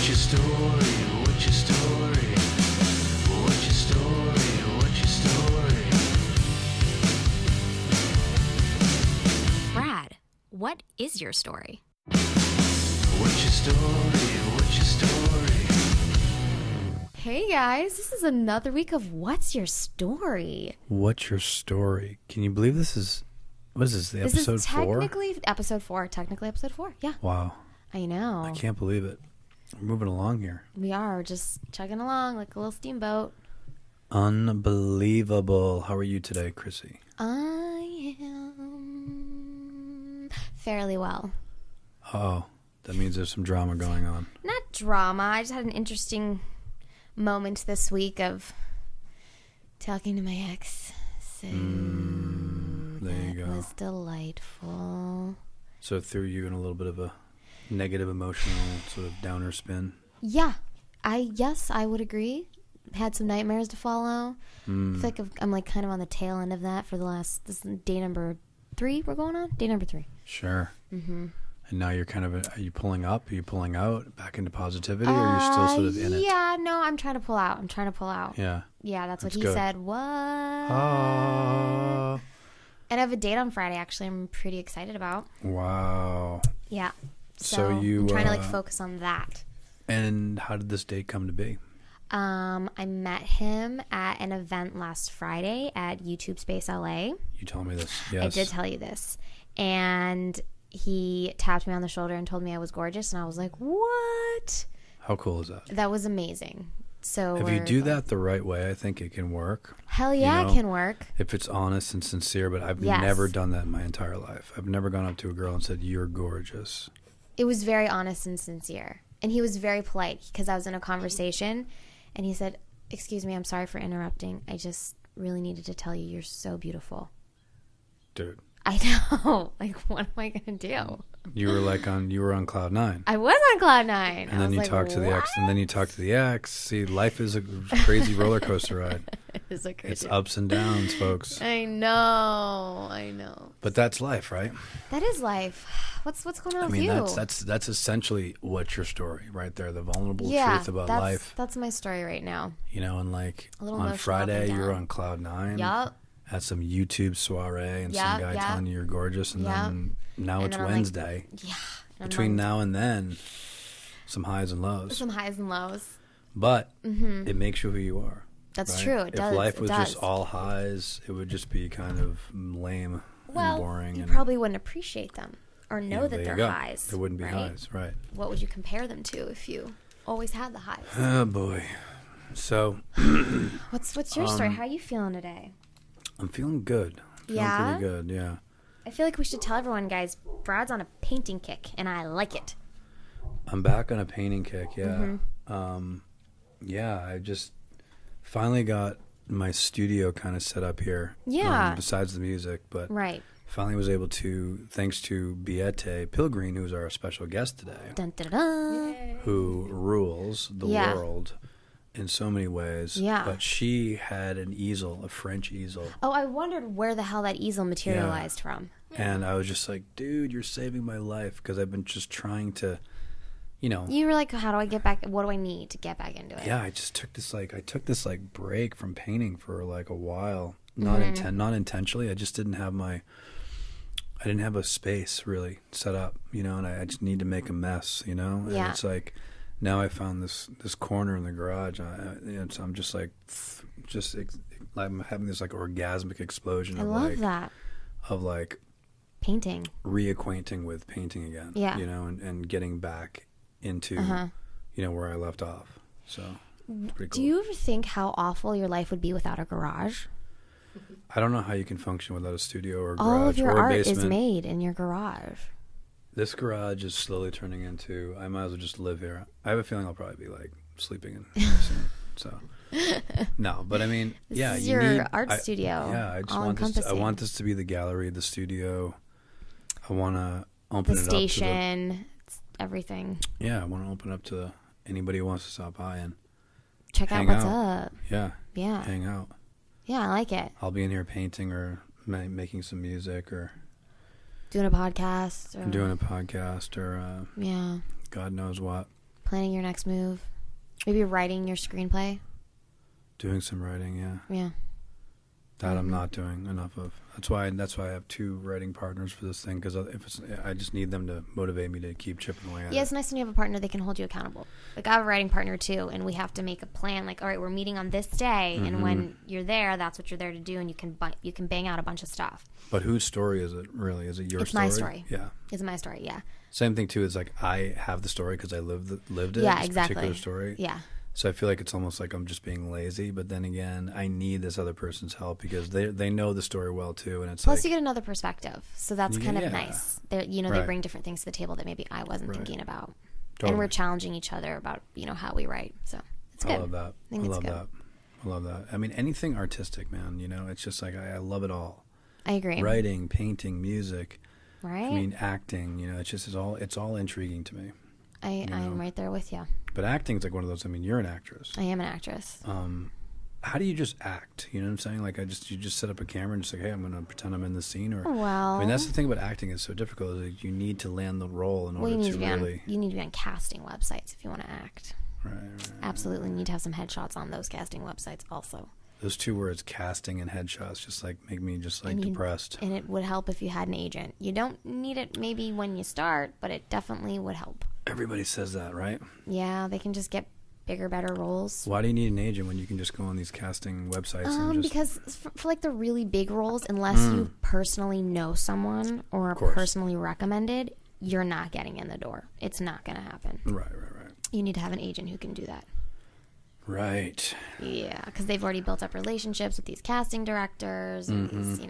What's your story? What's your story? What's your story? What's your story? Brad, what is your story? What's your story? What's your story? Hey guys, this is another week of What's Your Story? What's your story? Can you believe this is, what is this, the This episode is 4? technically episode 4. Technically episode 4, yeah. Wow. I know. I can't believe it. We're moving along here. We are just chugging along like a little steamboat. Unbelievable. How are you today, Chrissy? I am fairly well. Oh, that means there's some drama going on. Not drama. I just had an interesting moment this week of talking to my ex. So there you that go. was delightful. So it threw you in a little bit of a negative emotional sort of downer spin. Yeah. Yes, I would agree. Had some nightmares to follow. I feel like I'm like kind of on the tail end of that for the last, this is day number 3 we're going on? Day number 3. Sure. Mm-hmm. And now you're kind of, are you pulling up? Are you pulling out back into positivity, or are you still sort of in it? Yeah, no, I'm trying to pull out. Yeah. Yeah, that's what That's he good. said. What? Oh. And I have a date on Friday, actually, I'm pretty excited about. Wow. Yeah. So you, I'm trying to like focus on that. And how did this date come to be? I met him at an event last Friday at YouTube Space LA. You told me this. Yes. I did tell you this. And he tapped me on the shoulder and told me I was gorgeous. And I was like, what? How cool is that? That was amazing. So If you do that the right way, I think it can work. hell yeah, you know, it can work. If it's honest and sincere, but I've Yes. never done that in my entire life. I've never gone up to a girl and said, "You're gorgeous." It was very honest and sincere. And he was very polite because I was in a conversation and he said, "Excuse me, I'm sorry for interrupting. I just really needed to tell you you're so beautiful." Dude, I know. Like, what am I going to do? you were on cloud 9. I was on cloud 9. And then you talk to the ex, and then you talk to the ex. See, life is a crazy roller coaster ride. It's so crazy. It's ups and downs, folks. I know. But that's life, right? That is life. What's going on I with mean, you? that's essentially what's your story right there, the vulnerable yeah, truth about that's, life. That's my story right now. You know, and like A little on emotional Friday, up and you're down. on cloud 9. Yup. At some YouTube soiree, and some Yup, guy yup. telling you you're gorgeous, and Yup. then now And it's then I'm like, Wednesday. Yeah. And Between I'm now and then, some highs and lows. some highs and lows. But it makes you who you are. That's right? true. It does. If life It was does. just all highs, it would just be kind of lame Well, and boring. you and probably wouldn't appreciate them or know yeah, that there they're you go. highs. There wouldn't be right? highs, right? What would you compare them to if you always had the highs? Oh boy. So What's your story? How are you feeling today? I'm feeling good. Feeling Yeah? pretty good, yeah. I feel like we should tell everyone, guys, Brad's on a painting kick, and I like it. I'm back on a painting kick, yeah. Mm-hmm. Yeah, I just finally got my studio kind of set up here. Yeah. Besides the music, but Right. finally was able to, thanks to Beate Pilgreen, who's our special guest today, Dun, dun, dun, dun. who rules the Yeah. world in so many ways. Yeah. But she had an easel, a French easel. Oh, I wondered where the hell that easel materialized from. And I was just like, dude, you're saving my life, because I've been just trying to, you know. You were like, how do I get back? What do I need to get back into it? Yeah, I took this break from painting for like a while. Not intentionally. I just didn't have I didn't have a space really set up, you know, and I just need to make a mess, you know. And Yeah. it's like now I found this corner in the garage. I'm just like, I'm having this like orgasmic explosion I of love that. of like Painting. reacquainting with painting again. Yeah. You know, and getting back into you know, where I left off. So it's pretty cool. Do you ever think how awful your life would be without a garage? I don't know how you can function without a studio or a garage All of your or a art basement. is made in your garage. This garage is slowly turning into, I might as well just live here. I have a feeling I'll probably be like sleeping in here soon. So no, but I mean, This yeah, is you your need art studio. Yeah, I just all want this. I encompassing. want this to be the gallery, the studio. I want to The open it up to station, it's everything. I want to open up to anybody who wants to stop by and Check out hang what's out. up. Yeah, Yeah. hang out. Yeah, I like it. I'll be in here painting or making some music or Doing a podcast. Or, doing a podcast or Yeah. God knows what. Planning your next move. Maybe writing your screenplay. Doing some writing, yeah. Yeah. That I'm not doing enough of. That's why I have 2 writing partners for this thing, because I just need them to motivate me to keep chipping away at Yeah, it. it's nice when you have a partner that can hold you accountable. Like, I have a writing partner too, and we have to make a plan. Like, all right, we're meeting on this day, and when you're there, that's what you're there to do, and you can bang out a bunch of stuff. But whose story is it really? Is it your story? It's my story. Yeah. It's my story, yeah. Same thing too. Is like I have the story because I lived it. Yeah, this exactly. Particular story. Yeah. So I feel like it's almost like I'm just being lazy, but then again, I need this other person's help because they know the story well too, and it's Plus, like, you get another perspective, so that's kind Yeah. of nice. They they Right. bring different things to the table that maybe I wasn't Right. thinking about, Totally. and we're challenging each other about how we write. So it's good. I love that. think I it's love good. that. I love that. I mean, anything artistic, man. It's just like I love it all. I agree. Writing, painting, music. Right? I mean, acting. It's all intriguing to me. I'm right there with you. But acting is like one of those. I mean, you're an actress. I am an actress. How do you just act? You know what I'm saying? Like, you just set up a camera and just like, hey, I'm going to pretend I'm in the scene. Or Well, I mean, that's the thing about acting is so difficult. Is like you need to land the role in order you need to to be really. you need to be on casting websites if you want to act. Right. Absolutely need to have some headshots on those casting websites also. Those 2 words, casting and headshots, just like make me just like depressed. And it would help if you had an agent. You don't need it maybe when you start, but it definitely would help. Everybody says that, right? Yeah, they can just get bigger, better roles. Why do you need an agent when you can just go on these casting websites and just... Because for like the really big roles, unless you personally know someone or are course. personally recommended, you're not getting in the door. It's not going to happen. Right. You need to have an agent who can do that. Right. Yeah, because they've already built up relationships with these casting directors and these,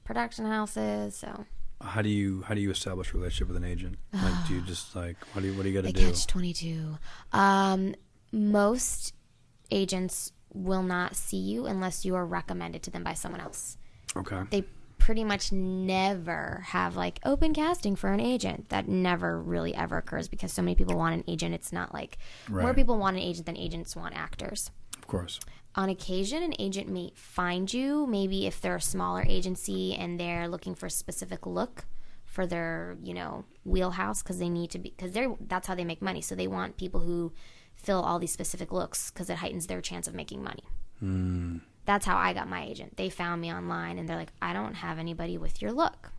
production houses. So How do you establish a relationship with an agent? Like, do you just like what do you got to they do? catch 22. Most agents will not see you unless you are recommended to them by someone else. Okay. They pretty much never have like open casting for an agent. That never really ever occurs because so many people want an agent. It's not like more Right. people want an agent than agents want actors. Of course. On occasion, an agent may find you, maybe if they're a smaller agency and they're looking for a specific look for their, wheelhouse, because they need to be, because that's how they make money. So they want people who fill all these specific looks because it heightens their chance of making money. That's how I got my agent. They found me online and they're like, I don't have anybody with your look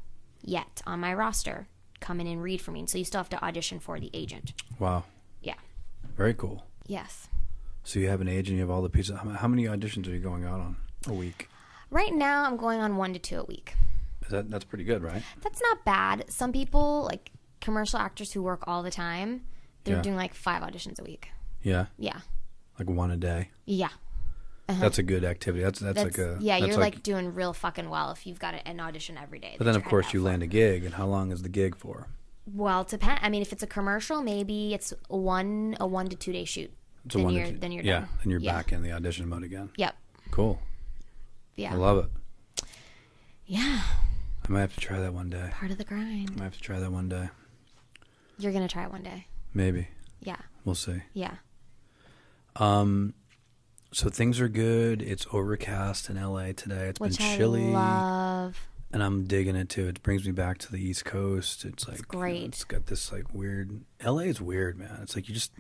yet on my roster. Come in and read for me. And so you still have to audition for the agent. Wow. Yeah. Very cool. Yes. So you have an agent, you have all the pieces. How many auditions are you going out on a week? Right now, I'm going on 1 to 2 a week. That's pretty good, right? That's not bad. Some people, like commercial actors who work all the time, they're Yeah. doing like 5 auditions a week. Yeah. Yeah. Like 1 a day. Yeah. That's a good activity. That's like a yeah. that's You're like doing real fucking well if you've got an audition every day. But then of course you land a gig, and how long is the gig for? Well, it depends. I mean, if it's a commercial, maybe it's a 1 to 2 day shoot. It's a 1 to 2. Then you're yeah, done. then you're Yeah. back in the audition mode again. Yep. Cool. Yeah. I love it. Yeah. I might have to try that one day. Part of the grind. I might have to try that one day. You're gonna try it one day. Maybe. Yeah. We'll see. Yeah. So things are good. It's overcast in LA today. It's Which been chilly. I love. And I'm digging it too. It brings me back to the East Coast. It's like great. It's got this like weird. LA is weird, man. It's like you just.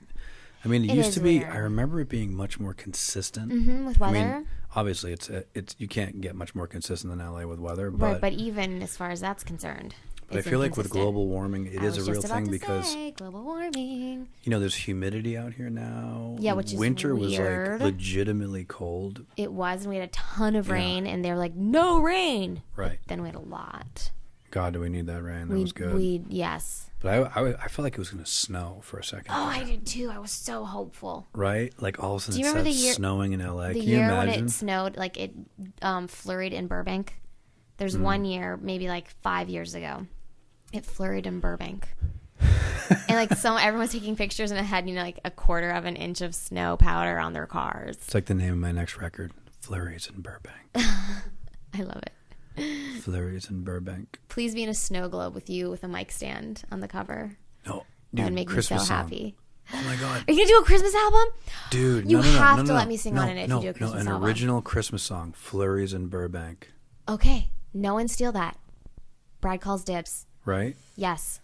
I mean, it It used is to be. weird. I remember it being much more consistent. With weather. I mean, obviously, it's you can't get much more consistent than LA with weather, right, but but even as far as that's concerned. I it's feel like with inconsistent. global warming, it I is was a real just about thing to because say, global warming. there's humidity out here now. Yeah, which is winter was weird. like legitimately cold. It was, and we had a ton of rain, and they were like, "No rain." Right. Then we had a lot. God, do we need that rain? That was good. Yes. But I felt like it was going to snow for a second. Oh, I did too. I was so hopeful. Right? Like all of a sudden Do you it remember starts the year- snowing in LA. The Can you year when imagine? it snowed, like it flurried in Burbank. There's one year, maybe like 5 years ago, it flurried in Burbank. And like everyone's taking pictures and it had, like a 1/4 of an inch of snow powder on their cars. It's like the name of my next record. Flurries in Burbank. I love it. Flurries in Burbank. Please be in a snow globe with you with a mic stand on the cover. No, That would dude, make Christmas me so song. happy. Oh my God. Are you going to do a Christmas album? Dude, You no, have no, to no, let me sing no, on it if no, you do a Christmas an album. original Christmas song. Flurries in Burbank. Okay. No one steal that. Brad calls dibs. Right? Yes.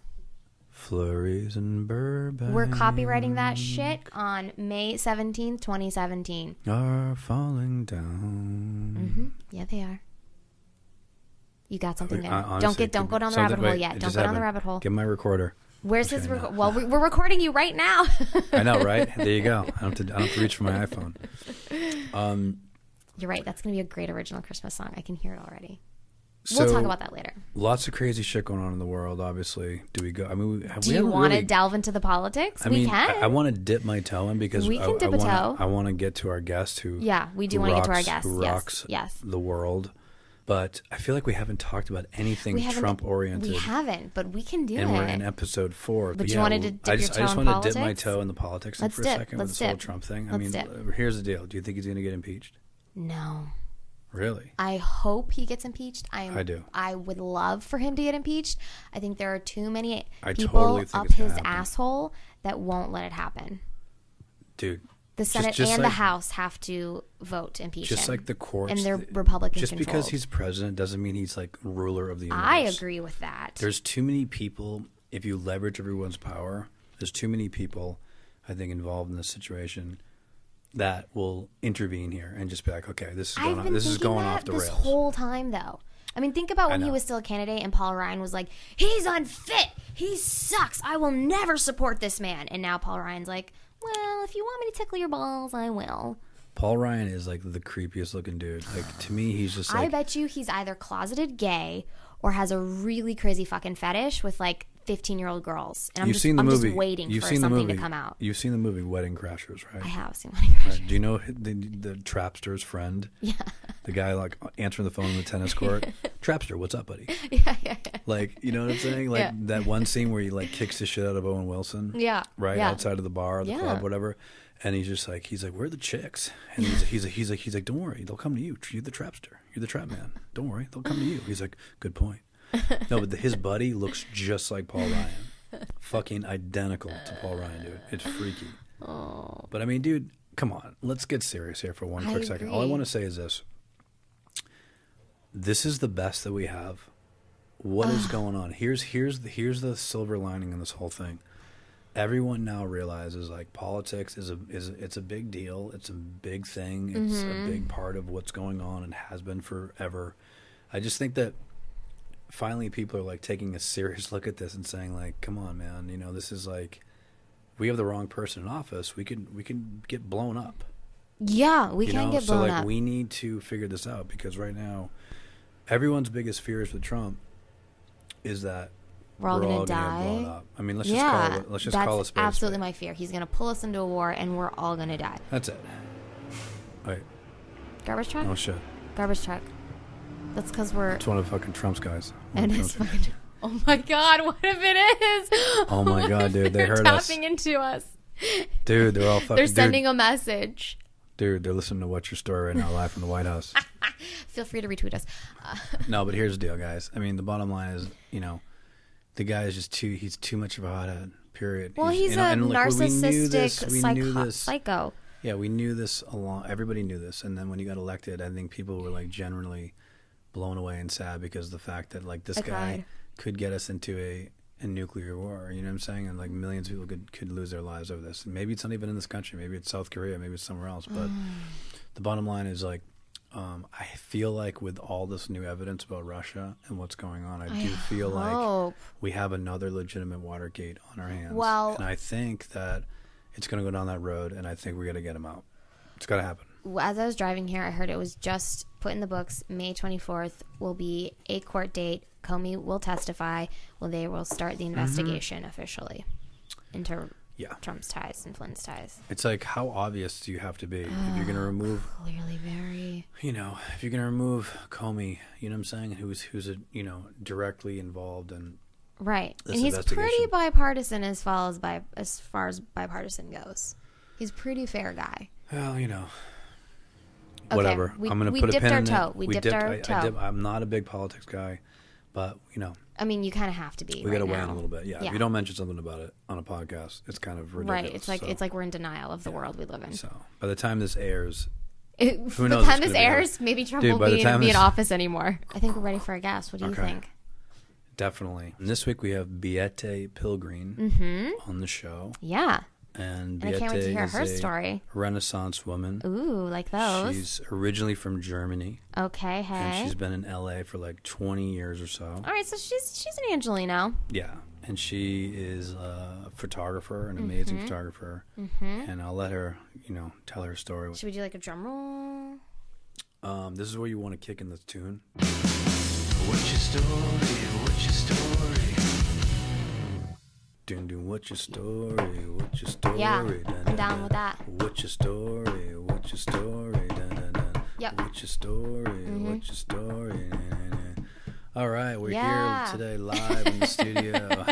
Flurries in Burbank. We're copywriting that shit on May 17th, 2017. Are falling down. Yeah, they are. You got something there. Honestly, Don't go down the rabbit hole yet. Don't go down the rabbit hole. Get my recorder. Where's his well, we're recording you right now. I know, right? There you go. I don't have to reach for my iPhone. You're right. That's going to be a great original Christmas song. I can hear it already. So, we'll talk about that later. Lots of crazy shit going on in the world, obviously. Do we go? I mean, do you want to delve into the politics? We can. I want to dip my toe in because we can dip a toe. I want to get to our guest who. Yeah, we do want to get to our guest. Who rocks the world. But I feel like we haven't talked about anything Trump-oriented. We haven't, but we can do it. And we're in episode 4. But you wanted to dip your toe in politics? I just want to dip my toe in the politics for a second with this whole Trump thing. I mean, here's the deal. Do you think he's going to get impeached? No. Really? I hope he gets impeached. I do. I would love for him to get impeached. I think there are too many people totally up his asshole that won't let it happen. Dude. The Senate and the House have to vote to impeach him. Just like the courts. And they're Republican Just controlled. because he's president doesn't mean he's like ruler of the universe. I agree with that. There's too many people, if you leverage everyone's power, there's too many people, I think, involved in this situation that will intervene here and just be like, okay, this is going off the rails. This whole time, though. I mean, think about when he was still a candidate and Paul Ryan was like, he's unfit. He sucks. I will never support this man. And now Paul Ryan's like, well, if you want me to tickle your balls, I will. Paul Ryan is like the creepiest looking dude. Like, to me, he's just like... I bet you he's either closeted gay or has a really crazy fucking fetish with like 15-year-old girls. And I'm just waiting for something to come out. You've seen the movie Wedding Crashers, right? I have seen Wedding Crashers. Right. Do you know the Trapster's friend? Yeah. The guy like answering the phone on the tennis court. Trapster, what's up, buddy? Yeah. Like, you know what I'm saying? Like that one scene where he like kicks the shit out of Owen Wilson. Yeah. Right outside of the bar, or the club, whatever. And he's just like, where are the chicks? And he's like, don't worry, they'll come to you. You're the Trapster. You're the Trap Man. Don't worry, they'll come to you. He's like, good point. No, but his buddy looks just like Paul Ryan. Fucking identical to Paul Ryan, dude. It's freaky. Oh. But I mean, dude, come on. Let's get serious here for one quick second. All I want to say is this. This is the best that we have. What is going on? Here's the silver lining in this whole thing. Everyone now realizes like politics is a big deal. It's a big thing. It's a big part of what's going on and has been forever. I just think that finally people are like taking a serious look at this and saying like, come on, man, you know, this is like, we have the wrong person in office. We can get blown up. Yeah, we can get blown up. So like we need to figure this out because right now everyone's biggest fears with Trump is that we're all going to die. Get blown up. I mean, let's just call it space. That's absolutely my fear. He's going to pull us into a war and we're all going to die. That's it. Wait. Garbage truck? Oh shit. Garbage truck. That's because we're... It's one of the fucking Trump's guys. And it's fucking... Oh my God, what if it is? Oh my God, dude, they heard us. They're tapping into us. Dude, they're all fucking... They're sending a message. Dude, they're listening to What's Your Story right now, live from the White House. Feel free to retweet us. No, but here's the deal, guys. I mean, the bottom line is, you know, the guy is just he's too much of a hothead, period. Well, he's a narcissistic psycho. Yeah, we knew this everybody knew this. And then when he got elected, I think people were like generally blown away and sad because of the fact that like this guy could get us into a nuclear war, you know what I'm saying? And like millions of people could lose their lives over this. And maybe it's not even in this country. Maybe it's South Korea. Maybe it's somewhere else. But the bottom line is like, I feel like with all this new evidence about Russia and what's going on, I do feel like we have another legitimate Watergate on our hands. Well, and I think that it's going to go down that road, and I think we got to get him out. It's got to happen. As I was driving here, I heard it was just put in the books. May 24th will be a court date. Comey will testify. Well, they will start the investigation officially into Trump's ties and Flynn's ties. It's like, how obvious do you have to be if you're going to remove... Clearly very... You know, if you're going to remove Comey, you know what I'm saying, who's directly involved in... Right. And he's pretty bipartisan as far as bipartisan goes. He's a pretty fair guy. Well, you know... Okay, whatever. I'm going to put a pin in it. We dipped our toe. I'm not a big politics guy, but, you know... I mean, you kind of have to be. We got to weigh in a little bit. Yeah. If you don't mention something about it on a podcast, it's kind of ridiculous. Right. It's like we're in denial of the world we live in. So by the time this airs, who knows? By the time this airs, maybe Trump won't be in office anymore. I think we're ready for a guest. What do you think? Definitely. And this week we have Beate Pilgreen on the show. Yeah. And I Beate can't wait to hear is her a story. Renaissance woman. Ooh, like those. She's originally from Germany. Okay, hey. And she's been in LA for like 20 years or so. All right, so she's an Angelino. Yeah. And she is a photographer, an amazing photographer. And I'll let her, tell her story. Should we do like a drum roll? This is where you want to kick in the tune. What's your story? What's your story? Dun, what's your story? What's your story? Yeah, Dun, I'm dun, down dun. with that. What's your story? What's your story? Dun, dun, dun. Yep. What's your story? What's your story? Dun, dun, dun. All right, we're Yeah. here today live in the studio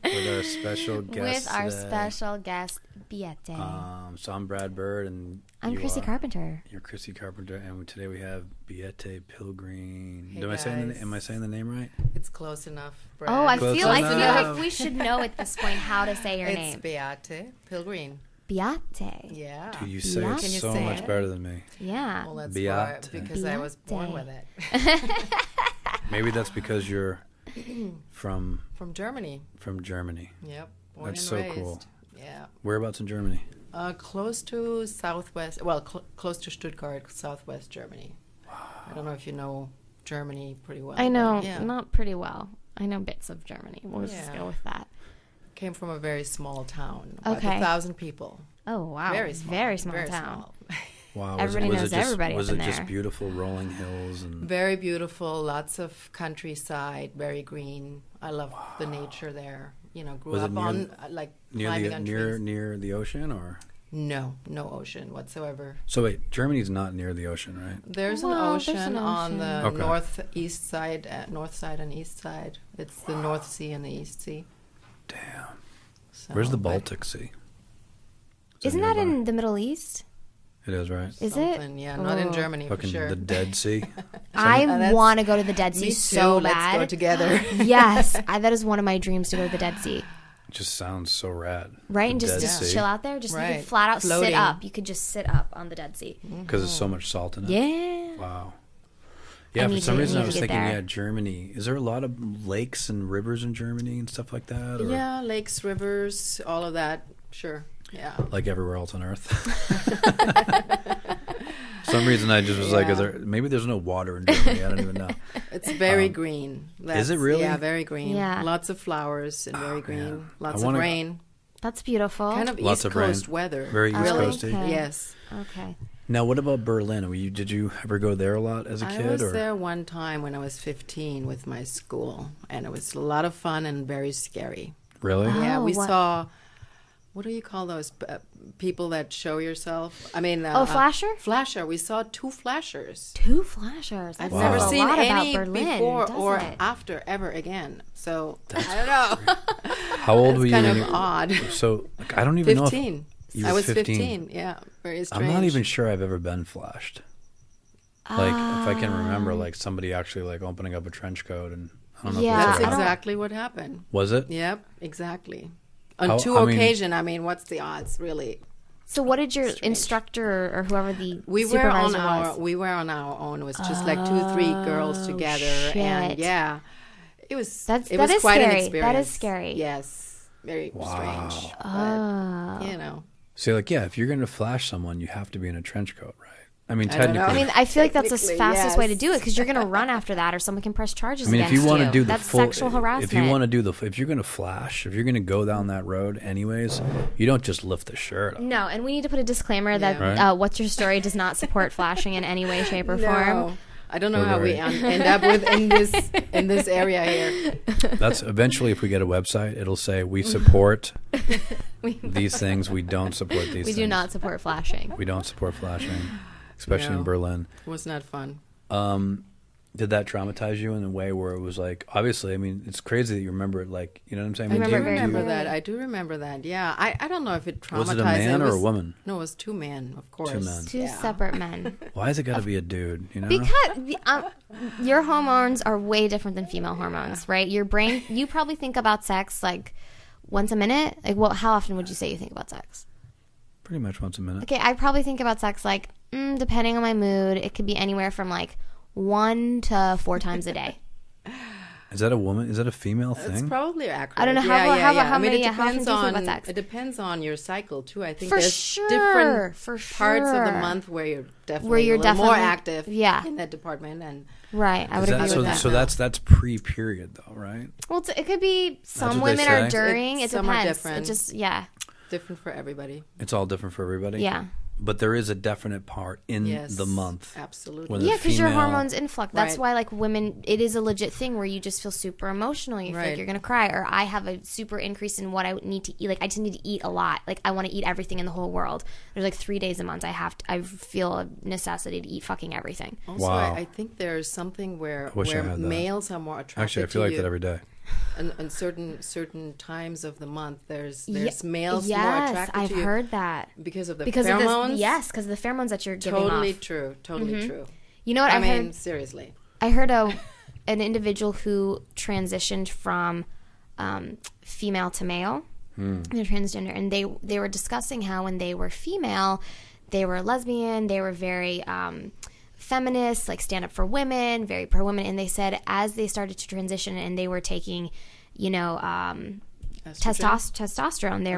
with our special guest. With our today. special guest, Beate. So I'm Brad Byrd, and I'm Chrissy Carpenter. You're Chrissy Carpenter, and today we have Beate Pilgreen. Hey, Am I saying the name right? It's close enough. Brad. Oh, I Close feel enough. like we should know at this point how to say your It's name. Beate Pilgreen. Beate. Yeah. Dude, you say Yeah. it Can you so say much it? better than me. Yeah. Well, that's Beate. why, because I was born Beate. with it. Maybe that's because you're from From Germany. Germany. Yep. Born That's and so raised. cool. Yeah. Whereabouts in Germany? Close to southwest. Well, close to Stuttgart, southwest Germany. Wow. I don't know if you know Germany pretty well. I know, but yeah. not pretty well. I know bits of Germany. We'll just Yeah. go with that. Came from a very small town. About Okay. 1,000 people. Oh, wow. Very small. Very small very town. Small. Wow, Everybody knows just, everybody Was up it in just there. beautiful rolling hills and Very beautiful, lots of countryside, very green. I love the nature there. Grew Was it up near on climbing on trees. near the ocean or? No ocean whatsoever. So wait, Germany's not near the ocean, right? There's Well, an there's ocean an on the ocean. Okay. northeast side, north side and east side. It's the North Sea and the East Sea. Damn. So, Where's the but Baltic Sea? Is it Isn't that nearby? in the Middle East? It is, right? Is it? something, Yeah, not in Oh. Germany for Fucking sure. the Dead Sea. I that's- want to go to the Dead Sea Me so too. bad. Let's go together. Yes, that is one of my dreams to go to the Dead Sea. Just sounds so rad. Right, The and Dead just Sea. chill out there. Just you Right. could flat out sit Floating. up. You could just sit up on the Dead Sea. Because there's so much salt in it. Yeah. Wow. I Yeah, for need some to- reason I need to was get thinking, there. yeah, Germany. Is there a lot of lakes and rivers in Germany and stuff like that? Or Yeah, lakes, rivers, all of that. Sure. Yeah. like everywhere else on Earth? Some reason I just was like, Yeah. maybe there's no water in Germany. I don't even know. It's very green. is it really? Yeah, very green. Yeah. Lots of flowers and very green. man. Lots I of wanna- rain. That's beautiful. Kind of Lots East of rain. Coast weather. Very East Really? Coasty. Okay. Yes. Okay. Now, what about Berlin? Did you ever go there a lot as a I kid? was or there one time when I was 15 with my school, and it was a lot of fun and very scary. Really? Yeah, Oh, we what- saw. What do you call those people that show yourself? I mean, Flasher? Flasher. We saw 2 flashers. 2 flashers. I've That never says a seen lot any about Berlin, before doesn't or it? after ever again. So I don't know. How old were It's you? kind when of you- odd. So like, I don't even know. 15. You I were was 15. 15. Yeah, very strange. I'm not even sure I've ever been flashed. Like if I can remember, like somebody actually like opening up a trench coat, and I don't know. Yeah, if That's it's ever, exactly what happened. was it? Yep, exactly. On How- 2 I mean- occasions. I mean, what's the odds, really? So what did your instructor or whoever the We were on supervisor our was? we were on our own. It was just like 2, 3 girls together, and shit. yeah, it was That was is quite an scary. experience. That is scary. Yes, very strange. Oh. But, you know, So like, yeah, if you're going to flash someone, you have to be in a trench coat, right? I mean, I don't know. technically. I mean, I feel like that's the Technically, fastest way to yes. do it because you're going to run after that, or someone can press charges I mean, against if you want to do the That's full, sexual harassment. if you want to do the, if you're going to flash, if you're going to go down that road, anyways, you don't just lift the shirt up. No, and we need to put a disclaimer that Right. What's Your Story does not support flashing in any way, shape, or form. no, I don't know We're how we very- end up with in this area here. That's eventually, if we get a website, it'll say we support these things. We don't support these. We things. do not support flashing. We don't support flashing, especially in No. Berlin. It was not fun. Did that traumatize you in a way where it was like, obviously, I mean, it's crazy that you remember it, like, you know what I'm saying? I mean, do remember very remember clearly. that. I do remember that. Yeah, I don't know if it traumatized. Was it a man it or a was- woman? No, it was 2 men, of course. men. 2 Yeah. separate men. Why has it got to be a dude? You know? Because your hormones are way different than female hormones, right? Your brain, you probably think about sex like once a minute. Like, well, how often would you say you think about sex? Pretty much once a minute. Okay, I probably think about sex like, depending on my mood, it could be anywhere from like 1 to 4 times a day. Is that a woman? Is that a female It's thing? probably accurate. I don't know how I mean, many. it How often depends do you feel on about sex? it depends on your cycle too. I think For there's sure, different for parts of the sure. month where you're definitely a little more active in that department. And Right, I would agree so, with that. so that's pre-period though, right? Well, it could be some what they women say? are during. It Some are depends. different. It just different for everybody. It's all different for everybody. Yeah. But there is a definite part in Yes, the month. absolutely. when the Yeah, because your female- hormones influx. That's Right. why, like, women, it is a legit thing where you just feel super emotional. You feel like Right. you're going to cry. Or I have a super increase in what I need to eat. Like, I just need to eat a lot. Like, I want to eat everything in the whole world. There's, like, 3 days a month I feel a necessity to eat fucking everything. Also, Wow. I think there's something where wish I had that. males are more attracted Actually, I feel to like you. that every day. And certain times of the month, there's males more Yes, attracted I've to you heard that. because of the Because pheromones. of the, yes, because of the pheromones that you're giving Totally off. true. Totally true. You know what I I've mean, heard? seriously. I heard an individual who transitioned from female to male. They're transgender, and they were discussing how when they were female, they were lesbian. They were very feminist, like stand up for women, very pro women. And they said as they started to transition and they were taking, testosterone. They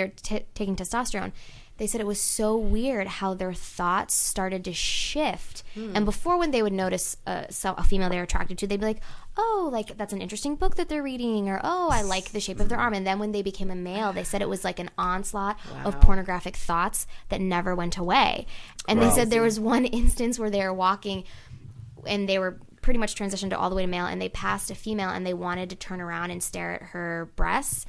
were taking testosterone. They said it was so weird how their thoughts started to shift. And before, when they would notice a female they're attracted to, they'd be like, oh, like that's an interesting book that they're reading, or oh, I like the shape of their arm. And then when they became a male, they said it was like an onslaught of pornographic thoughts that never went away. And they said there was one instance where they were walking and they were pretty much transitioned to all the way to male, and they passed a female and they wanted to turn around and stare at her breasts.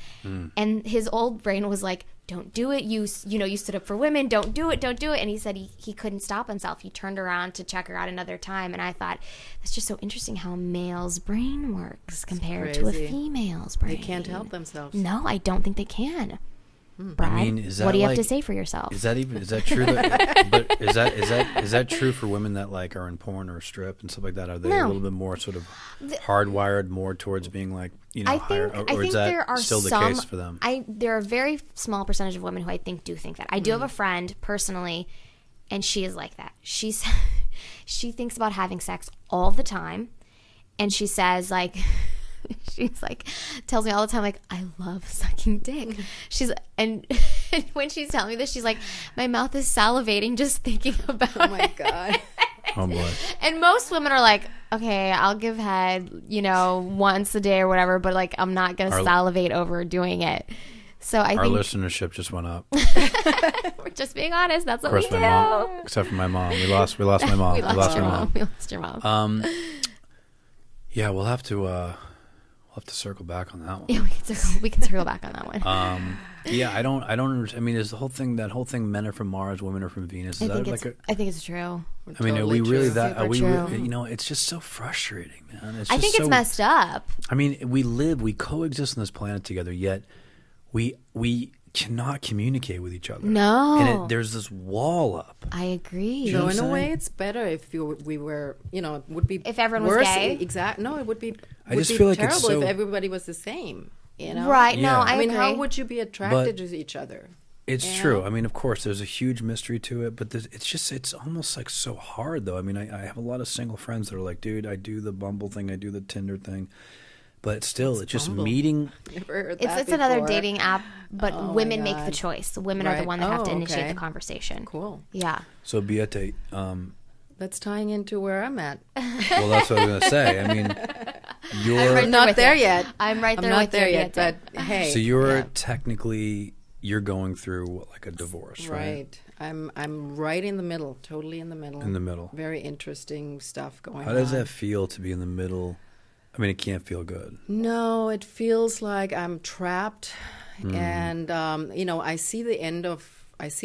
And his old brain was like, don't do it. You stood up for women. Don't do it. And he said he couldn't stop himself. He turned around to check her out another time. And I thought, that's just so interesting how a male's brain works compared to a crazy. female's brain. They can't help themselves. No, I don't think they can. Brad, I mean, is that what do you have like- to say for yourself? Is that true? But is that true for women that like are in porn or strip and stuff like that? Are they a No. little bit more sort of hardwired more towards being like higher, or I think is that there are still the some, case for them? There are a very small percentage of women who I think do think that. I do have a friend personally, and she is like that. She thinks about having sex all the time, and she says like. She's like, tells me all the time, like, I love sucking dick. And when she's telling me this, she's like, my mouth is salivating just thinking about Oh my it. God. Oh boy. And most women are like, okay, I'll give head, once a day or whatever, but like, I'm not going to salivate over doing it. So I Our think listenership just went up. we're just being honest. That's what Of we course, do. my mom, except for my mom. We lost my mom. We lost your your mom. We lost your mom. Yeah, we'll have to circle back on that one. Yeah, we can circle back on that one. Yeah, I don't. I mean, is the whole thing men are from Mars, women are from Venus? Is I think that it's, like I think it's true. I mean, are we Totally really true. that? Are we? Super Really, true. it's just so frustrating, man. It's I just think it's so- messed up. I mean, we coexist on this planet together, yet we cannot communicate with each other. No. and there's this wall up. I agree. You know So what in I'm a way, saying? it's better if we were, it would be If everyone was worse. gay? Exactly. No, it would be. I would just be feel like terrible it's so- if everybody was the same. Right, Yeah. no, I I mean, agree. how would you be attracted to each other? It's Yeah. true. I mean, of course, there's a huge mystery to it, but it's almost like so hard, though. I mean, I have a lot of single friends that are like, dude, I do the Bumble thing, I do the Tinder thing, but still, it's just Bumble? meeting. Never heard It's that another before. dating app, but Oh my women make the God. choice. Women are the Right. one that have to Oh, initiate okay. the conversation. Cool. Yeah. So, Beate, That's tying into where I'm at. well, that's what I was going to say. I mean, you're right there not with there you. yet. I'm right I'm there not with there you, yet, Beate. but hey. so you're yeah. technically going through like a divorce, right? Right. I'm right in the middle, totally in the middle. In the middle. Very interesting stuff going on. How does that feel to be in the middle? I mean, it can't feel good. No, it feels like I'm trapped, Hmm. and I see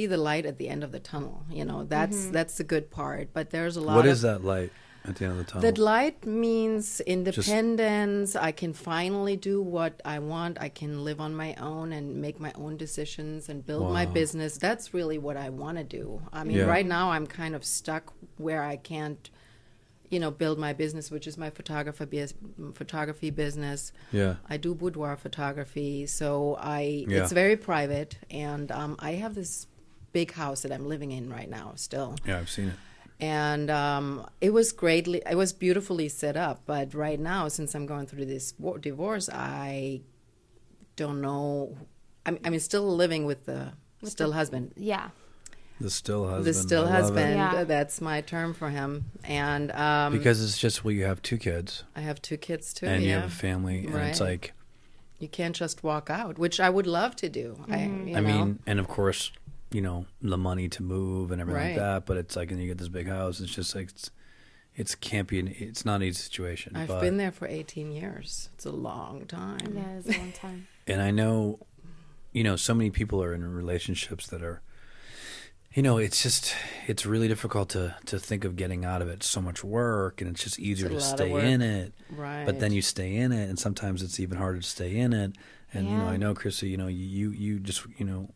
the light at the end of the tunnel. That's the good part. But there's a lot. What of, is that light at the end of the tunnel? That light means independence. I can finally do what I want. I can live on my own and make my own decisions and build my Wow. business. That's really what I want to do. I mean, Yeah. right now I'm kind of stuck where I can't, build my business, which is my photography business. Yeah. I do boudoir photography, so Yeah. it's very private, and I have this big house that I'm living in right now still. Yeah, I've seen it. And it was beautifully set up. But right now, since I'm going through this divorce, I don't know. I'm still living with the husband. Yeah. The still husband. The still I love it. husband. Yeah. That's my term for him. And Because it's just, well, you have 2 kids. I have 2 kids too. And you yeah. have a family. And it's Right. like, You can't just walk out, which I would love to do. I mean, and of course, you know, the money to move and everything like Right. that. But it's like, and you get this big house. It's just like, it's not an easy situation. I've been there for 18 years. It's a long time. Yeah, it's a long time. And I know, you know, so many people are in relationships that are, you know, it's really difficult to think of getting out of it. It's so much work, and it's just easier to It's a lot of stay work. in it. Right. But then you stay in it, and sometimes it's even harder to stay in it. And, you know, Yeah. I know, Chrissy, you know, you just, you know,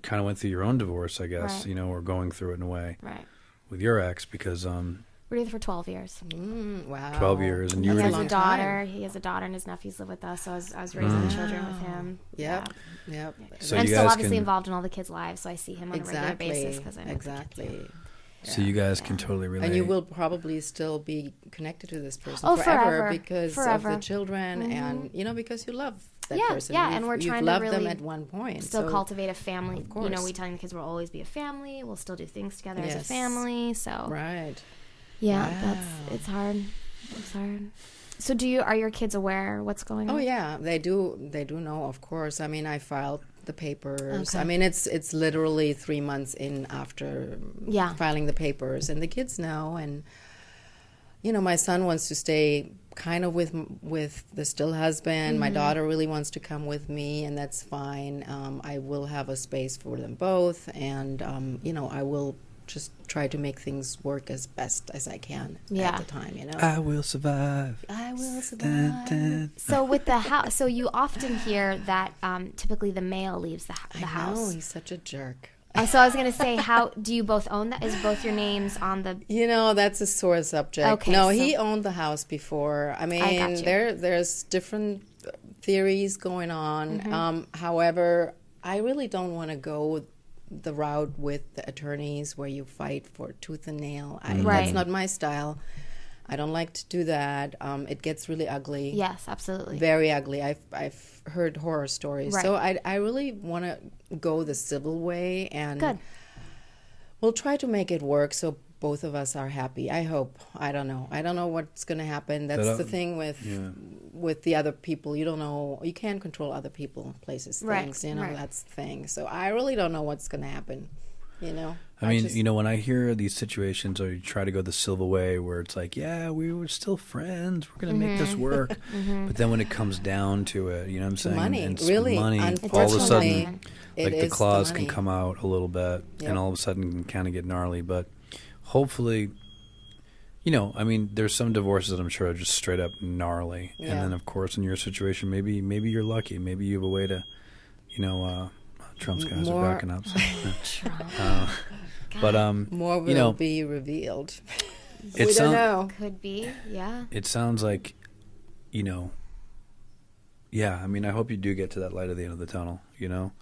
kind of went through your own divorce, I guess, Right. you know, or going through it in a way Right. with your ex, because We're together for 12 years. Wow. 12 years, and you He were has long a time. daughter. He has a daughter, and his nephews live with us. So I was raising children with him. Yep. Yeah. Yep. So I'm you still guys obviously can- involved in all the kids' lives, so I see him on a regular Exactly. basis because I'm Exactly. so you guys can totally relate. And you will probably still be connected to this person Oh, forever, forever. because Forever. of the children, and you know, because you love that Yeah, person. yeah, You've- and we're you've trying to loved them really at one point. still so, cultivate a family. Of You know, course. we tell the kids we'll always be a family. We'll still do things together as a Yes. family. So Right. yeah, Wow. it's hard. It's hard. So are your kids aware what's going on? Oh yeah, they do. They do know, of course. I mean, I filed the papers. Okay. I mean, it's literally 3 months in after Yeah. filing the papers, and the kids know. And you know, my son wants to stay kind of with the still husband. My daughter really wants to come with me, and that's fine. I will have a space for them both, and you know, I will just try to make things work as best as I can Yeah. at the time. You know, I will survive. I will survive. Dun, dun. So with the house, so you often hear that typically the male leaves the I house. know, he's such a jerk. So I was gonna say, how do you both own that? Is both your names on the? You know, that's a sore subject. Okay, no, so- he owned the house before. I mean, got you. there's different theories going on. Mm-hmm. However, I really don't want to go the route with the attorneys where you fight for tooth and nail. Right. That's not my style. I don't like to do that. It gets really ugly. Yes, absolutely. Very ugly. I've heard horror stories. Right. So I really want to go the civil way, and Good. we'll try to make it work so both of us are happy. I hope. I don't know. I don't know what's going to happen. That's But, the thing with the other people. You don't know. You can't control other people, places, Right, things. You know, right. that's the thing. So I really don't know what's going to happen. You know. I mean, just- you know, when I hear these situations, or you try to go the civil way, where it's like, yeah, we were still friends, we're gonna make this work, but then when it comes down to it, you know what I'm saying? money, And it's really, money. All of a unfortunately, sudden, it like the is claws money. can come out a little bit, Yep. and all of a sudden can kind of get gnarly. But hopefully, you know, I mean, there's some divorces that I'm sure are just straight up gnarly, and Yeah. then of course in your situation, maybe you're lucky, maybe you have a way to, you know, Trump's guys More- are backing up. So, Trump. but more will you know, be revealed. it we sound- don't know. Could be. Yeah. It sounds like, you know, yeah, I mean, I hope you do get to that light at the end of the tunnel, you know,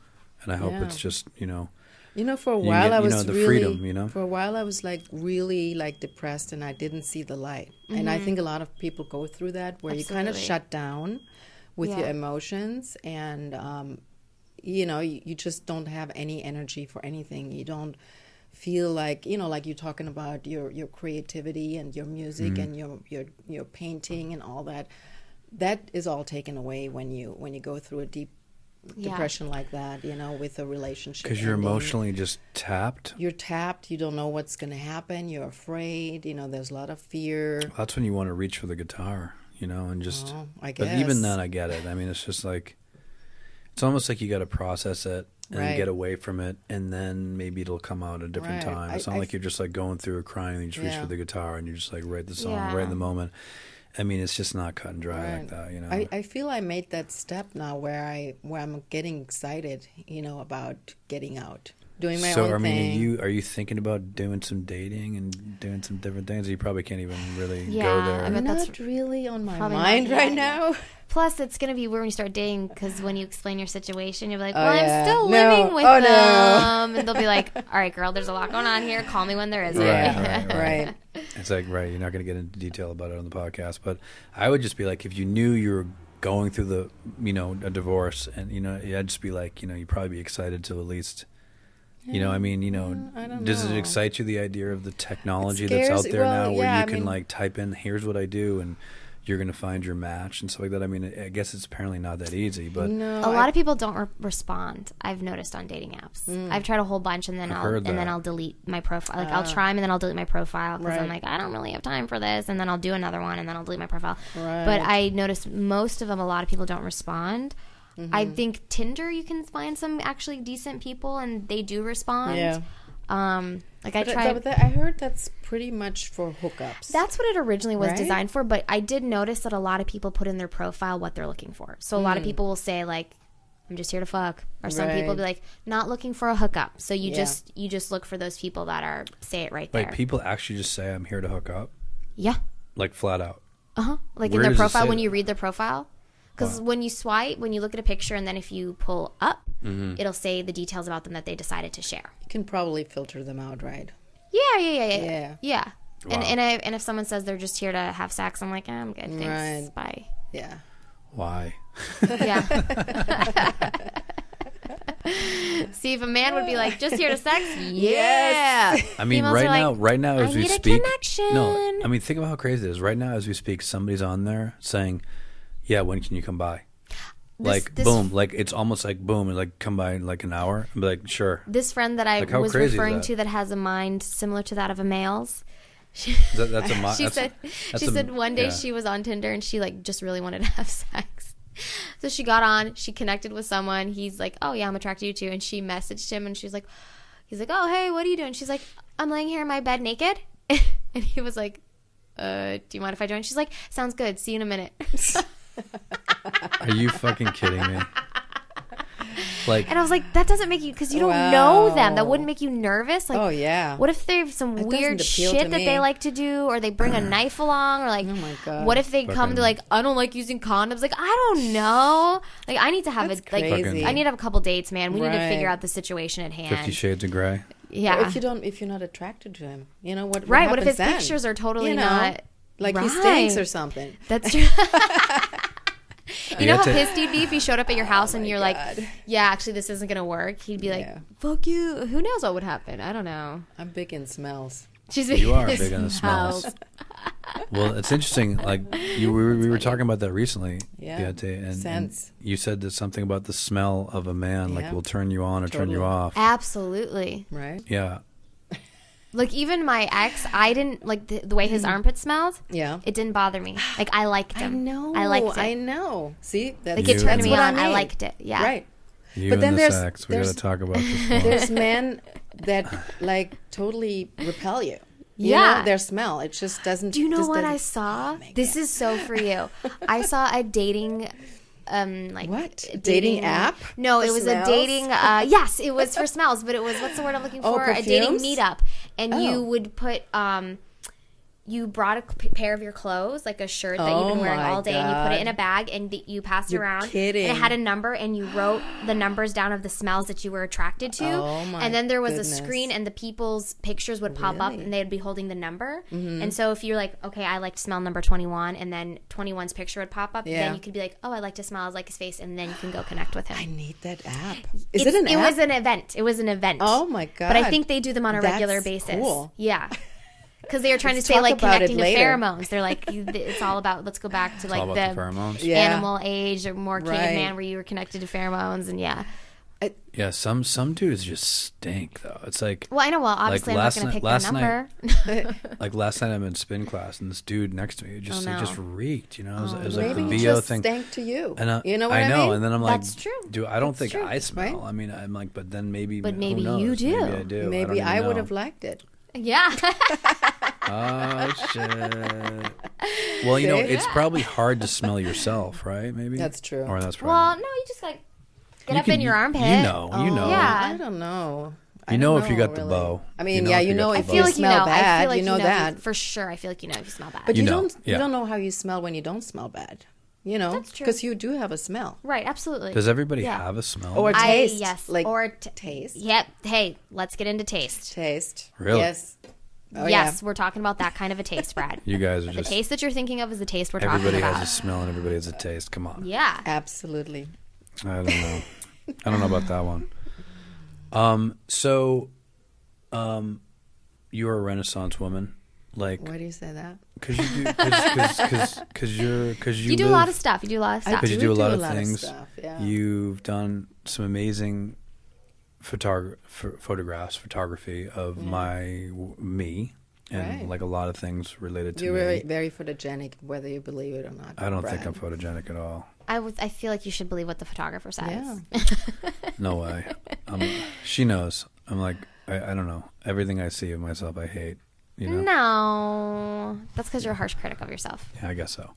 and I hope Yeah. it's just, you know, You know, for a You while get, I you was know, the really, freedom, you know? for a while I was like really like depressed, and I didn't see the light. And I think a lot of people go through that, where you kind of Absolutely. shut down with your Yeah. emotions, and you know, you just don't have any energy for anything. You don't feel like, you know, like you're talking about your creativity and your music and your painting and all that. That is all taken away when you go through a deep Yeah. depression like that, you know, with a relationship. because you're ending. emotionally just tapped. You're tapped. You don't know what's going to happen. You're afraid. You know, there's a lot of fear. That's when you want to reach for the guitar, you know, and just. Oh, I But even guess. then, I get it. I mean, it's just like, it's almost like you got to process it and Right. get away from it, and then maybe it'll come out at a different Right. time. It's I- not I like you're just like going through it crying and you just reach Yeah. for the guitar and you just like write the song Yeah. right in the moment. I mean, it's just not cut and dry like Right. that, you know. I feel I made that step now where I'm getting excited, you know, about getting out. doing my So, own I mean, thing. are you thinking about doing some dating and doing some different things? You probably can't even really Yeah, go there. I mean, that's Not really on my probably not mind the right idea. now. Plus, it's going to be weird when you start dating because when you explain your situation, you'll be like, Oh, well, yeah. I'm still No. living with Oh, no. them. And they'll be like, all right, girl, there's a lot going on here. Call me when there isn't. Right. Right. It's like, right, you're not going to get into detail about it on the podcast, but I would just be like, if you knew you were going through the, a divorce, and I'd just be like, you'd probably be excited to at least, I don't does it know. excite you, the idea of the technology It that's out scares- there well, now, where yeah, you I can mean- like type in, here's what I do, and you're going to find your match and stuff like that. I mean, I guess it's apparently not that easy, but No, A lot of people don't respond. I've noticed on dating apps. I've tried a whole bunch, and then heard that. I'll delete my profile. Like I'll try them, and then I'll delete my profile because I'm Right. like, I don't really have time for this. And then I'll do another one, and then I'll delete my profile. Right. But I noticed most of them, a lot of people don't respond. I think Tinder, you can find some actually decent people, and they do respond. Yeah. Like I But tried. I heard that's pretty much for hookups. That's what it originally was Right? designed for, but I did notice that a lot of people put in their profile what they're looking for. So a lot of people will say like, I'm just here to fuck, or some people will be like, not looking for a hookup. So you just look for those people that are say it right like there. people actually just say, I'm here to hook up, Yeah. like flat out. Like Where in their does it profile say when that? you read their profile. Because when you swipe, when you look at a picture, and then if you pull up, it'll say the details about them that they decided to share. You can probably filter them out, right? Yeah. Wow. And if someone says they're just here to have sex, I'm like, I'm good, thanks, Right. bye. Yeah. Why? Yeah. See, if a man would be like, just here to sex, yeah. I mean, Females are right now, as I we need a speak, connection. no, I mean, think about how crazy it is. Right now, as we speak, somebody's on there saying, "Yeah, when can you come by?" This- Boom, like it's almost like boom, and like come by in like an hour. I'm like, sure. This friend that I Like, how was crazy is referring that? to that has a mind similar to that of a male's. That's a She said one day yeah. she was on Tinder and she like just really wanted to have sex. So she got on, she connected with someone. He's like, "Oh yeah, I'm attracted to you too." And she messaged him, and he's like, "Oh hey, what are you doing?" She's like, "I'm laying here in my bed naked." And he was like, "Do you mind if I join?" She's like, "Sounds good. See you in a minute." Are you fucking kidding me? Like, And I was like, that doesn't make you, because you don't know them. That wouldn't make you nervous. Like, Oh, yeah. what if they have some It weird doesn't appeal shit to that me. they like to do, or they bring a knife along, or like, Oh, my God. what if they come Fucking- to like, I don't like using condoms. Like, I don't know. Like, I need to have That's it. Like, crazy. I need to have a couple dates, man. We need to Right. figure out the situation at hand. 50 Shades of Grey. Yeah. If you're not attracted to him, what? Right. What if happens his then? pictures are totally You know, not like he right. stinks or something? That's true. You know have how to- pissed he'd be if he showed up at your house and you're like, God. yeah, actually, this isn't going to work. He'd be like, Yeah. fuck you. Who knows what would happen? I don't know. I'm big in smells. She's You are big on the smells. smells. Well, it's interesting. Like we were talking about that recently, Yeah. Beate, and Scents. you said that something about the smell of a man, like Yeah. will turn you on or turn you Totally. off. Absolutely. Right? Yeah. Like, even my ex, I didn't like the way his armpit smelled. Yeah. It didn't bother me. Like, I liked him. I liked it. I know. See, that's, Like, it turned that's me what on. I mean. liked it. Yeah. Right. You But then and the there's- sex. We got to there's- talk about this more. There's men that like totally repel you. You Yeah. know, their smell. It just doesn't. Do you know just what I doesn't- saw? my This God. is so for you. I saw a dating, like What? Dating app? No, For it was smells? a dating. Yes, it was for smells, but it was, what's the word I'm looking Oh, for? A dating perfumes? meetup, and you Oh. would put you brought a pair of your clothes, like a shirt that you've Oh been wearing my all day, and you put it God. in a bag, and you passed it You're around. kidding. And it had a number, and you wrote the numbers down of the smells that you were attracted to. Oh, my and then there was goodness. a screen, and the people's pictures would pop up, Really? and they'd be holding the number. Mm-hmm. And so if you're like, okay, I like to smell number 21, and then 21's picture would pop up, Yeah. then you could be like, oh, I like to smell, I like his face, and then you can go connect with him. I need that app. Is it an It app? was an event. It was an event. Oh my God. But I think they do them on a regular That's basis. cool. Yeah. Because they were trying Let's to say, talk like, about it connecting to later. pheromones. They're like, it's all about, let's go back to, It's all like, about the pheromones. the Yeah. animal age or more Right. caveman where you were connected to pheromones. And yeah. Yeah, some dudes just stink though. It's like Well, I know. Well, obviously, last I'm not going night- to pick last their number. like last night I'm in spin class and this dude next to me just Oh, it no. just reeked, you know. It was like Maybe the he VO just thing. stank to you. And you know what I I know, mean? and then I'm like, That's true. dude, I don't That's think true. I smell. Right? I mean, I'm like, but then maybe, But who maybe knows? you do. Maybe I do. Maybe I I would know. have liked it. Yeah. Oh shit. Well, you know, See? it's probably hard to smell yourself, right? Maybe That's true. Or that's probably Well, not. no, you just, like, get You up can- in your armpit. You know. Oh, Yeah. I don't know. You know if you got the really. bow. I mean, if you know got the if bow. you smell bad, I feel like you know that. for sure. I feel like if you smell bad. But You you know, don't. yeah. You don't know how you smell when you don't smell bad. You know, That's true. because you do have a smell Right, absolutely. Does everybody Yeah. have a smell? or taste. Yes. like or taste. Yep. Hey, let's get into taste. Taste. Really? Yes. Oh, Yes, we're talking about that kind of a taste, Brad. You guys are The just taste that you're thinking of is the taste we're talking everybody about. has a smell and everybody has a taste. Come on. Yeah. Absolutely. I don't know. I don't know about that one. So, you're a Renaissance woman, like Why do you say that? because you do because You do a lot of stuff. You do a lot of stuff. because you do a lot of of things. stuff, yeah. You've done some amazing photography of me, and Right. like a lot of things related to You're me. very, very photogenic, whether you believe it or not. I don't think Brad. I'm photogenic at all. I feel like you should believe what the photographer says. Yeah. No way. She knows. I'm like, I don't know. Everything I see of myself, I hate. You know? No, that's because you're a harsh critic of yourself. Yeah, I guess so.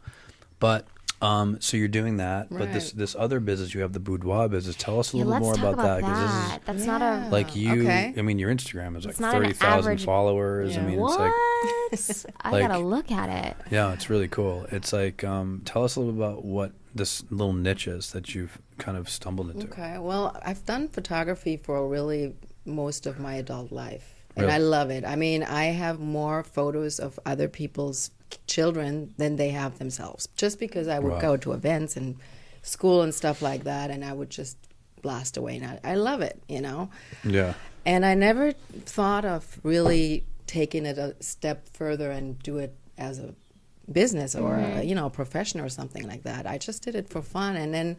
But so you're doing that. But Right. this other business, you have the Boudoir business. Tell us a Yeah, little let's more talk about that. 'Cause this is That's not a like you. Okay. I mean, your Instagram is like It's not an 30,000 average- followers. I Yeah. mean, what? it's like I like- gotta look at it. yeah, it's really cool. It's like tell us a little about what this little niche is that you've kind of stumbled into. Okay. Well, I've done photography for really most of my adult life. And Really? I love it. I mean, I have more photos of other people's children than they have themselves. Just because I would Wow. go to events and school and stuff like that, and I would just blast away. And I love it, you know? Yeah. And I never thought of really taking it a step further and do it as a business or, a profession or something like that. I just did it for fun. And then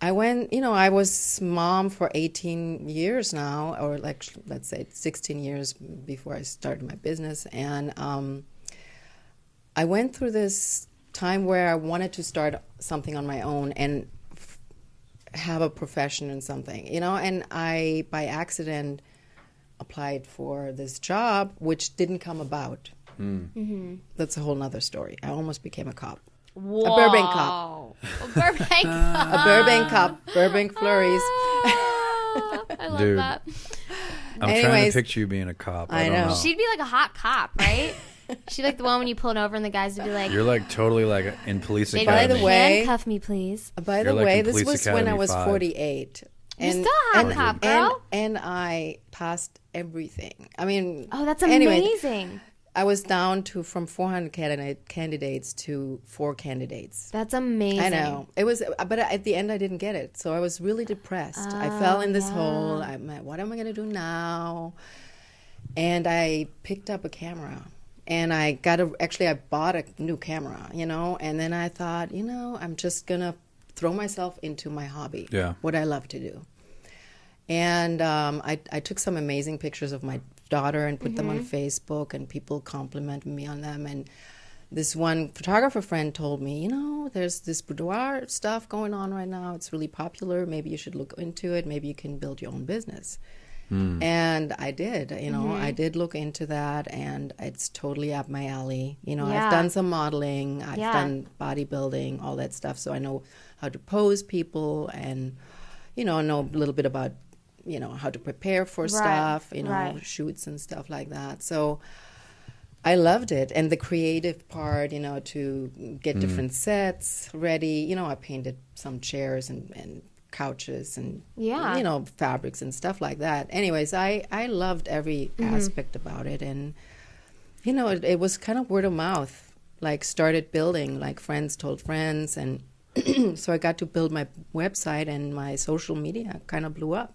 I went, I was mom for 18 years now, or like, let's say 16 years before I started my business. And I went through this time where I wanted to start something on my own and have a profession in something, and I, by accident, applied for this job, which didn't come about. That's a whole nother story. I almost became a cop. Whoa. A Burbank cop. A Burbank cop. A Burbank cop. Burbank flurries. I love Dude. that. I'm trying Anyways, to picture you being a cop. I I don't know. know. She'd be like a hot cop, right? She'd be like the one when you pull it over and the guys would be like, You're like totally like in police "Maybe academy. By the way- handcuff me, please." By You're the like way, in this Police was when I Academy was 5. 48. You're still a hot cop, girl. And I passed everything. I mean, Oh, that's anyway, amazing. I was down from 400 candidates to 4 candidates. That's amazing. I know. It was, but at the end I didn't get it. So I was really depressed. I fell in this hole. I'm like, what am I going to do now? And I picked up a camera. And I bought a new camera, and then I thought, I'm just going to throw myself into my hobby, Yeah. what I love to do. And I took some amazing pictures of my daughter and put them on Facebook, and people complimented me on them. And this one photographer friend told me, there's this boudoir stuff going on right now. It's really popular. Maybe you should look into it. Maybe you can build your own business. And I did, I did look into that, and it's totally up my alley. Yeah. I've done some modeling, I've Yeah. done bodybuilding, all that stuff. So I know how to pose people and, know a little bit about, how to prepare for stuff, right. shoots and stuff like that. So I loved it. And the creative part, to get different sets ready. I painted some chairs and couches and Yeah. fabrics and stuff like that. Anyways, I loved every aspect about it, and it was kind of word of mouth, like started building, like friends told friends, and so I got to build my website, and my social media kind of blew up.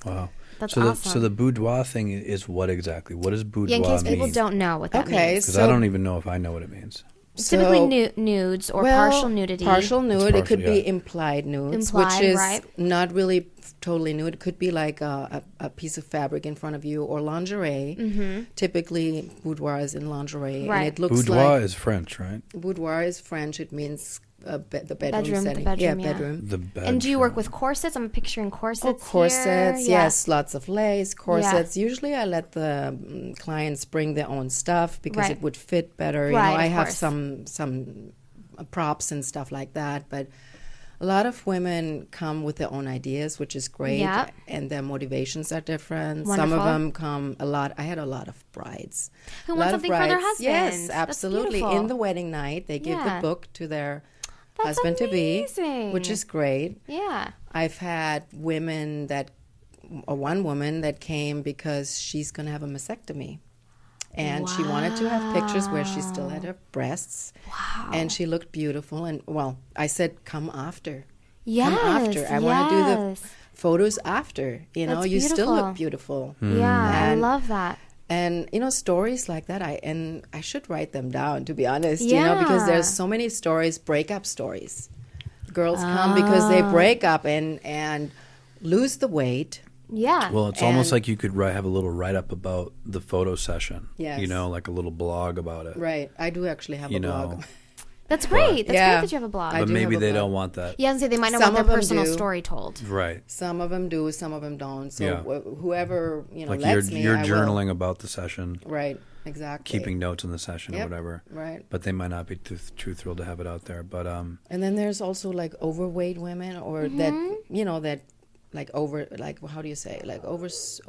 Wow. That's so awesome. So the boudoir thing is what exactly? What does boudoir Yeah, in case mean? people don't know what that Okay, means. Because I don't even know if I know what it means. It's typically So- nudes or Well, partial nudity. Partial nude. It could partial, be yeah. implied nudes, Implied, which is right. not really totally nude. It could be like a piece of fabric in front of you, or lingerie. Typically, boudoir is in lingerie, Right. and it looks Boudoir like is French, right? boudoir is French. It means the bedroom Bedroom, the setting. bedroom, yeah. bedroom. The bed. And do you work with corsets? I'm picturing corsets. Oh, corsets, here. Yeah. yes, lots of lace, corsets. Usually I let the clients bring their own stuff because Right. it would fit better. Right, I of have course. some props and stuff like that, but A lot of women come with their own ideas, which is great, Yeah. and their motivations are different. Some of Wonderful. them come a lot. I had a lot of brides. Who A want lot of something for their brides. husbands. Yes, That's absolutely. beautiful. In the wedding night, they give Yeah. the book to their That's husband-to-be, amazing. which is great. Yeah. I've had one woman that came because she's going to have a mastectomy. And she wanted to have pictures where she still had her breasts. Wow. And she looked beautiful. And, well, I said, come after. Yes. Come after. I want to do the yes. photos after. You know, That's you still beautiful. look beautiful. Yeah, I And- love that. And, you know, stories like that, I should write them down, to be honest, you know, because Yeah. there's so many stories, breakup stories. Girls come because they break up and lose the weight. Yeah. Well, it's almost And- like you could have a little write-up about the photo session. Yes. You know, like a little blog about it. Right. I do actually have You a blog. know, That's great. That's Yeah. great that you have a blog. I but do maybe have a they blog. don't want that. Yeah, I was gonna say they might not Some want of their them personal do. story told. Right. Some of them do, some of them don't. So Yeah. whoever, you know, Like lets me, you're I will. journaling about the session, Right. Exactly. keeping notes in the session or Yep. whatever. Right. But they might not be too thrilled to have it out there. But And then there's also like overweight women or that, you know, that like how do you say? Like oversized?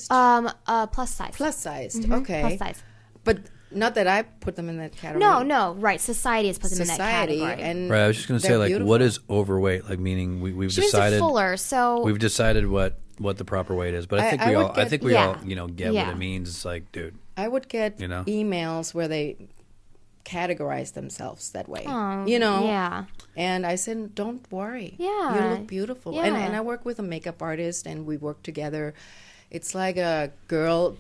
Plus size. Plus sized. Okay. Plus size. But not that I put them in that category. No, right. Society has put them in that Society. category. And right, I was just going to say, they're like, beautiful. what is overweight? Like, meaning we've she means decided fuller, so we've decided what the proper weight is. But I think I we would all I get- think we Yeah. all get Yeah. what it means. It's like, dude, I would get You know? emails where they categorize themselves that way. Oh, you know? Yeah. And I said, don't worry. Yeah. You look beautiful. Yeah. And I work with a makeup artist and we work together. It's like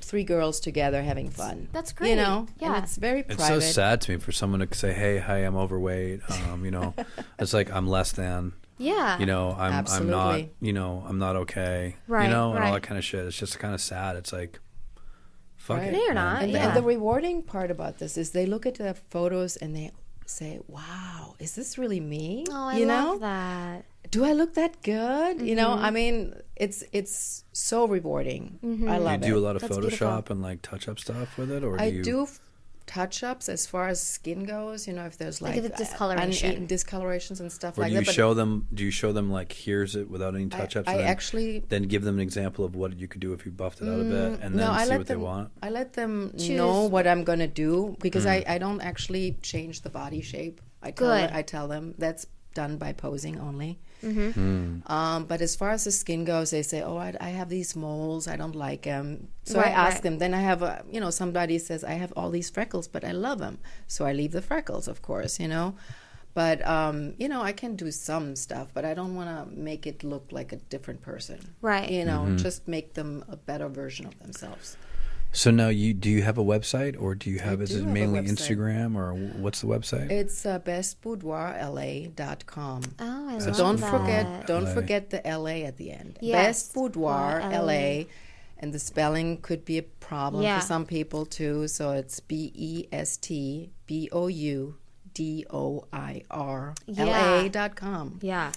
three girls together having fun. That's great. You know? Yeah. And it's very it's private. so sad to me for someone to say, hey, hi, I'm overweight. It's like I'm less than. Yeah. I'm not. Absolutely. I'm not okay. Right, And all right. that kind of shit. It's just kind of sad. It's like, fuck Right. it. No, you're man. not. And, Yeah. and the rewarding part about this is they look at the photos and they say, wow, is this really me? Oh, I you love know? that. Do I look that good? You know, I mean, it's so rewarding. I Do love you do a it. lot of That's Photoshop beautiful. and like touch up stuff with it, or do I you? do touch-ups as far as skin goes, you know, if there's Like like, if it's discoloration. uneven discolorations and stuff Or like do you that. But show them? Do you show them like here's it without any touch ups? I actually then give them an example of what you could do if you buffed it out a bit, and then no, I see let what them. they want. I let them Choose. know what I'm gonna do because I don't actually change the body shape. Good. I tell them that's done by posing only. Hmm. But as far as the skin goes, they say, "Oh, I have these moles. I don't like them." So Right, I ask right. them. Then I have somebody says, "I have all these freckles, but I love them." So I leave the freckles, of course, But I can do some stuff, but I don't want to make it look like a different person. Right. Just make them a better version of themselves. So now, do you have a website, or do you have? Is do it have a mainly website. Instagram, or what's the website? It's bestboudoirla.com. Oh, I So love don't that. LA. forget the LA at the end. Yes. Best Boudoir LA. LA. And the spelling could be a problem Yeah. for some people too. So it's BESTBOUDOIR LA.com. Yeah.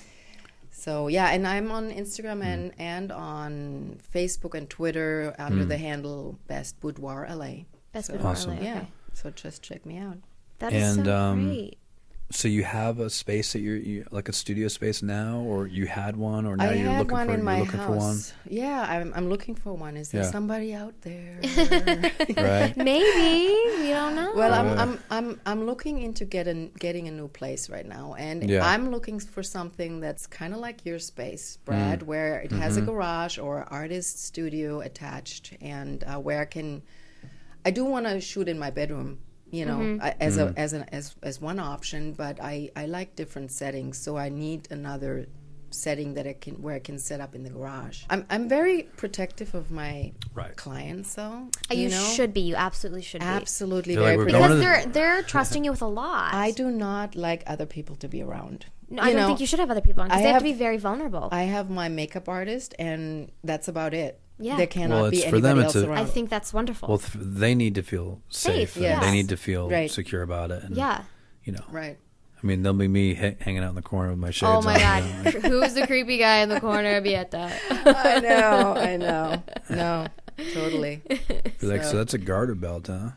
So yeah, and I'm on Instagram and on Facebook and Twitter under the handle Best Boudoir LA. Best So, Boudoir Awesome. LA, Yeah. okay. So just check me out. That is And, so great. So you have a space that you like a studio space now, or you had one, or now I you're had looking one for in my you're looking house. for one, Yeah, I'm looking for one. Is there Yeah. somebody out there? right? Maybe we don't know. Well, I'm looking into getting a new place right now, and Yeah. I'm looking for something that's kind of like your space, Brad, where it has a garage or artist studio attached, and where I do want to shoot in my bedroom. As one option, but I like different settings, so I need another setting where I can set up in the garage. I'm very protective of my Right. clients, though. You should be. You absolutely should be. Absolutely, They're very like, "We're protective. going Because to they're trusting you with a lot. I do not like other people to be around. No, I don't think you should have other people on because I they have to have- be very vulnerable. I have my makeup artist, and that's about it. Yeah. There cannot Well, be it's for anybody them, else it's a- I around. think that's wonderful. Well, they need to feel safe. And yes. They need to feel Right. secure about it. And, yeah. Right. I mean, there'll be me hanging out in the corner with my shades Oh on. my God. you know. Who's the creepy guy in the corner, Beate? I know. No, totally. Be like, so that's a garter belt, huh?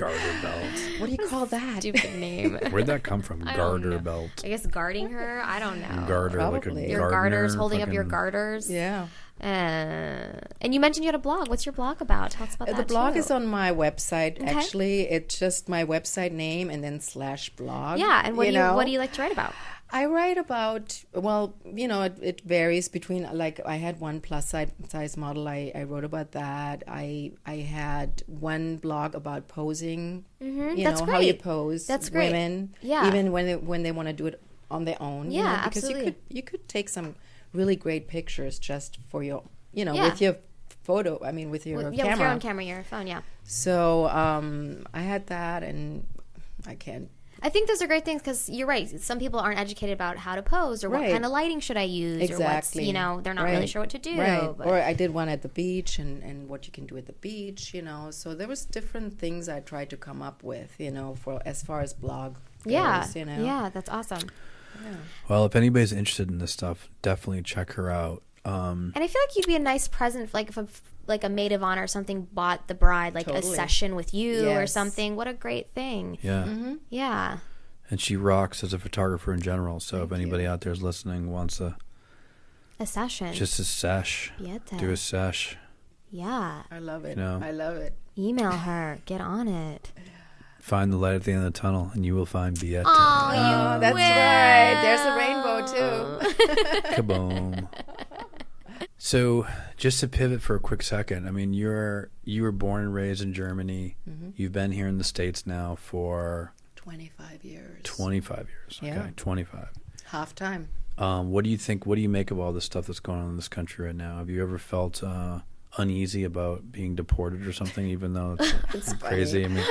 Garter belt. What do you call that? Stupid name. Where'd that come from? I don't Garter know. belt. I guess guarding her. I don't know. Garter, Probably. like a Your gardener, garters, holding up your fucking- garters. Yeah. And you mentioned you had a blog. What's your blog about? Tell us about that. The blog too. is on my website. Okay. Actually, it's just my website name and then /blog. Yeah, and what do know? you like to write about? I write about, well, it varies between, like, I had one plus size model. I wrote about that. I had one blog about posing. That's how you great. pose. That's great. Women. Yeah. Even when they want to do it on their own. Yeah, because absolutely. you could take some really great pictures just for your, Yeah. with your photo. I mean, with your Yeah, camera. with your own camera, your phone. Yeah. So I had that, and I can't. I think those are great things because you're right. Some people aren't educated about how to pose or what Right. kind of lighting should I use Exactly. or what's, they're not really Right. sure what to do. Right. But Or I did one at the beach and what you can do at the beach, So there was different things I tried to come up with, for as far as blog goes, yeah. Yeah, that's awesome. Well, if anybody's interested in this stuff, definitely check her out. And I feel like you'd be a nice present, like if a maid of honor or something bought the bride like a Totally. session with you or Yes. something. What a great thing. Yeah. Yeah. And she rocks as a photographer in general. So if anybody out there is listening wants A session. just a sesh, Biate. do a sesh. Yeah. I love it. No. I love it. Email her. Get on it. Find the light at the end of the tunnel, and you will find Beate. Oh, That's right. There's a rainbow too. Kaboom. So, just to pivot for a quick second, I mean, you were born and raised in Germany. You've been here in the States now for 25 years. 25 years. Okay, Yeah. 25. Half time. What do you think? What do you make of all this stuff that's going on in this country right now? Have you ever felt uneasy about being deported or something? Even though it's crazy. I mean,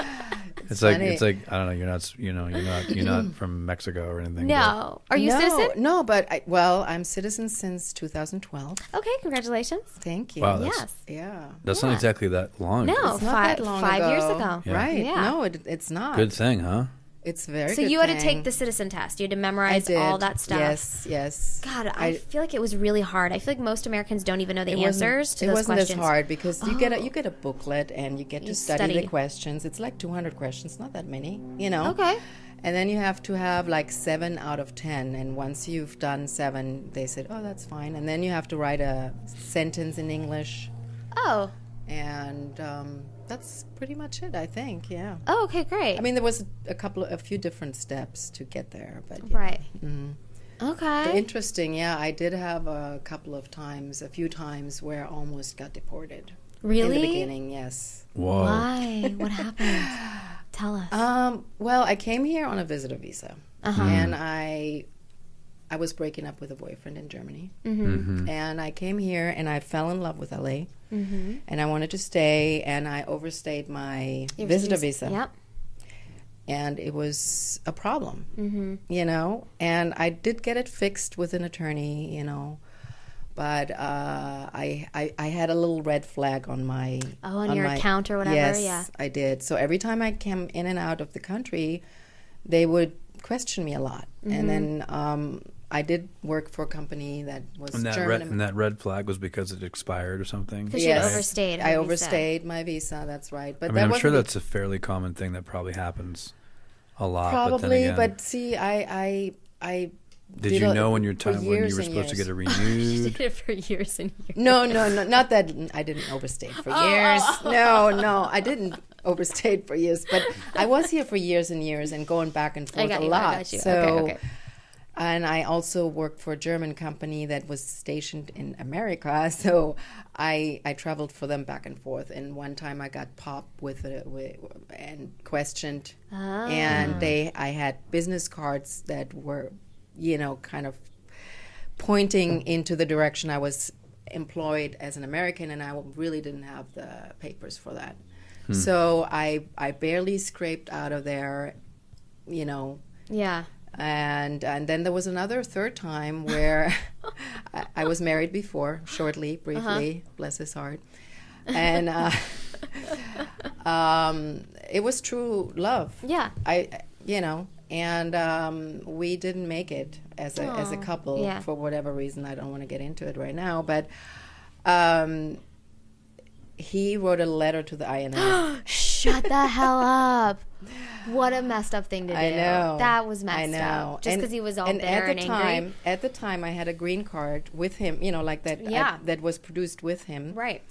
it's like I don't know. You're not from Mexico or anything. No. Are you a citizen? No, but I'm citizen since 2012. Okay, congratulations. Thank you. Wow, that's Yes. Yeah. that's not exactly that long. No, ago. It's not five, that long 5 years ago. ago. Yeah. Right. Yeah. No, it's not. Good thing, huh? It's very So good you had to thing. take the citizen test. You had to I memorize did. all that stuff. Yes. God, I feel like it was really hard. I feel like most Americans don't even know the answers to it those wasn't questions. as hard because you get a booklet and you get to study study. the questions. It's like 200 questions, not that many, Okay. And then you have to have like 7 out of 10. And once you've done 7, they said, "Oh, that's fine." And then you have to write a sentence in English, Oh. and that's pretty much it, I think. Yeah. Oh, okay, great. I mean, there was a few different steps to get there, but right. Mm-hmm. Okay. Interesting. Yeah, I did have a few times where I almost got deported. Really? In the beginning, yes. Whoa. Why? What happened? Tell us. Well, I came here on a visitor visa, and I was breaking up with a boyfriend in Germany, and I came here and I fell in love with LA, and I wanted to stay, and I overstayed my visitor visa. Yep. And it was a problem, and I did get it fixed with an attorney, but I had a little red flag on my on your account or whatever. Yes, Yeah. I did. So every time I came in and out of the country, they would question me a lot, and then I did work for a company that was And that German. and that red flag was because it expired or something. Because you had overstayed. I her visa. overstayed my visa. That's right. But I mean, that I'm sure wasn't that's a fairly common thing that probably happens a lot. probably. But, then again, see, I did you know when you for when you years were and supposed to years. get it renewed? Did it for years and years. No, not that I didn't overstay for years. No, I didn't overstay for years. But I was here for years and years and going back and forth got a you, I lot. got you. So, Okay. And I also worked for a German company that was stationed in America. So I traveled for them back and forth. And one time I got popped and questioned. And I had business cards that were, kind of pointing into the direction I was employed as an American, and I really didn't have the papers for that. So I barely scraped out of there, Yeah. And then there was another third time where I was married before, briefly, bless his heart. And it was true love. Yeah. And we didn't make it as a couple yeah. for whatever reason. I don't want to get into it right now, but he wrote a letter to the INS. Shh. Shut the hell up. What a messed up thing to do. I know. That was messed I know. up. Just because he was all bitter and angry. At the time, I had a green card with him, like that. Yeah. That was produced with him. Right.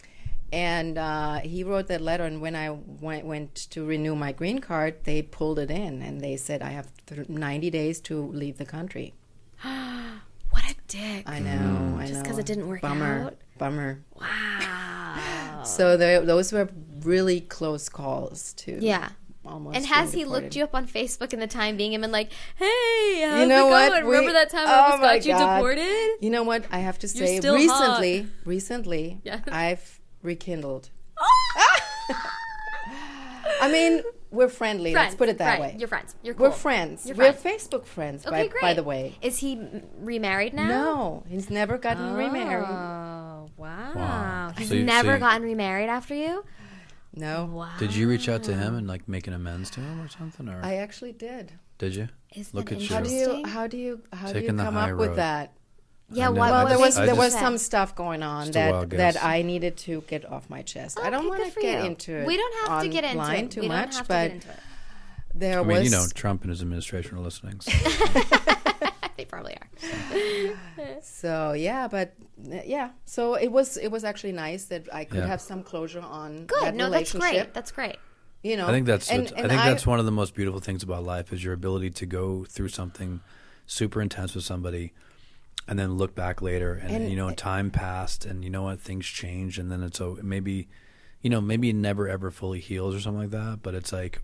And he wrote that letter, and when I went to renew my green card, they pulled it in, and they said I have 90 days to leave the country. What a dick. I know. Just because it didn't work Bummer. out? Bummer. Wow. So those were really close calls, too. Yeah. Almost And has being he deported. looked you up on Facebook in the time being and been like, hey, how's You know it what? going? Remember that time I almost got you deported? You know what? I have to You're say, still recently, Yes. I've rekindled. I mean, we're friendly. Let's put it that way. You're friends. You're cool. We're friends. You're We're friends. Facebook friends, Okay, great. by the way. Is he remarried now? No, he's never gotten remarried. Oh, wow. Wow. He's So you- never so you- gotten remarried after you? No, Wow. Did you reach out to him and like make an amends to him or something? Or I actually did. did you? Isn't Look that at you. interesting? How do you Taking the come high up with road. that? Yeah, I know. what Well, what there did was- he I there was say? some stuff going on Just a wild that guess. I needed to get off my chest. I don't Okay, want good to for get you. into it. We don't have to get into online it. too We don't much, have to but get into it. there I mean, was Trump and his administration are listening. So. They probably are. so so it was actually nice that I could Yeah. have some closure on Good. that No, that's relationship. great. That's great. I think that's and I think that's one of the most beautiful things about life is your ability to go through something super intense with somebody and then look back later and time passed and you know what, things changed, and then it's maybe it never ever fully heals or something like that, but it's like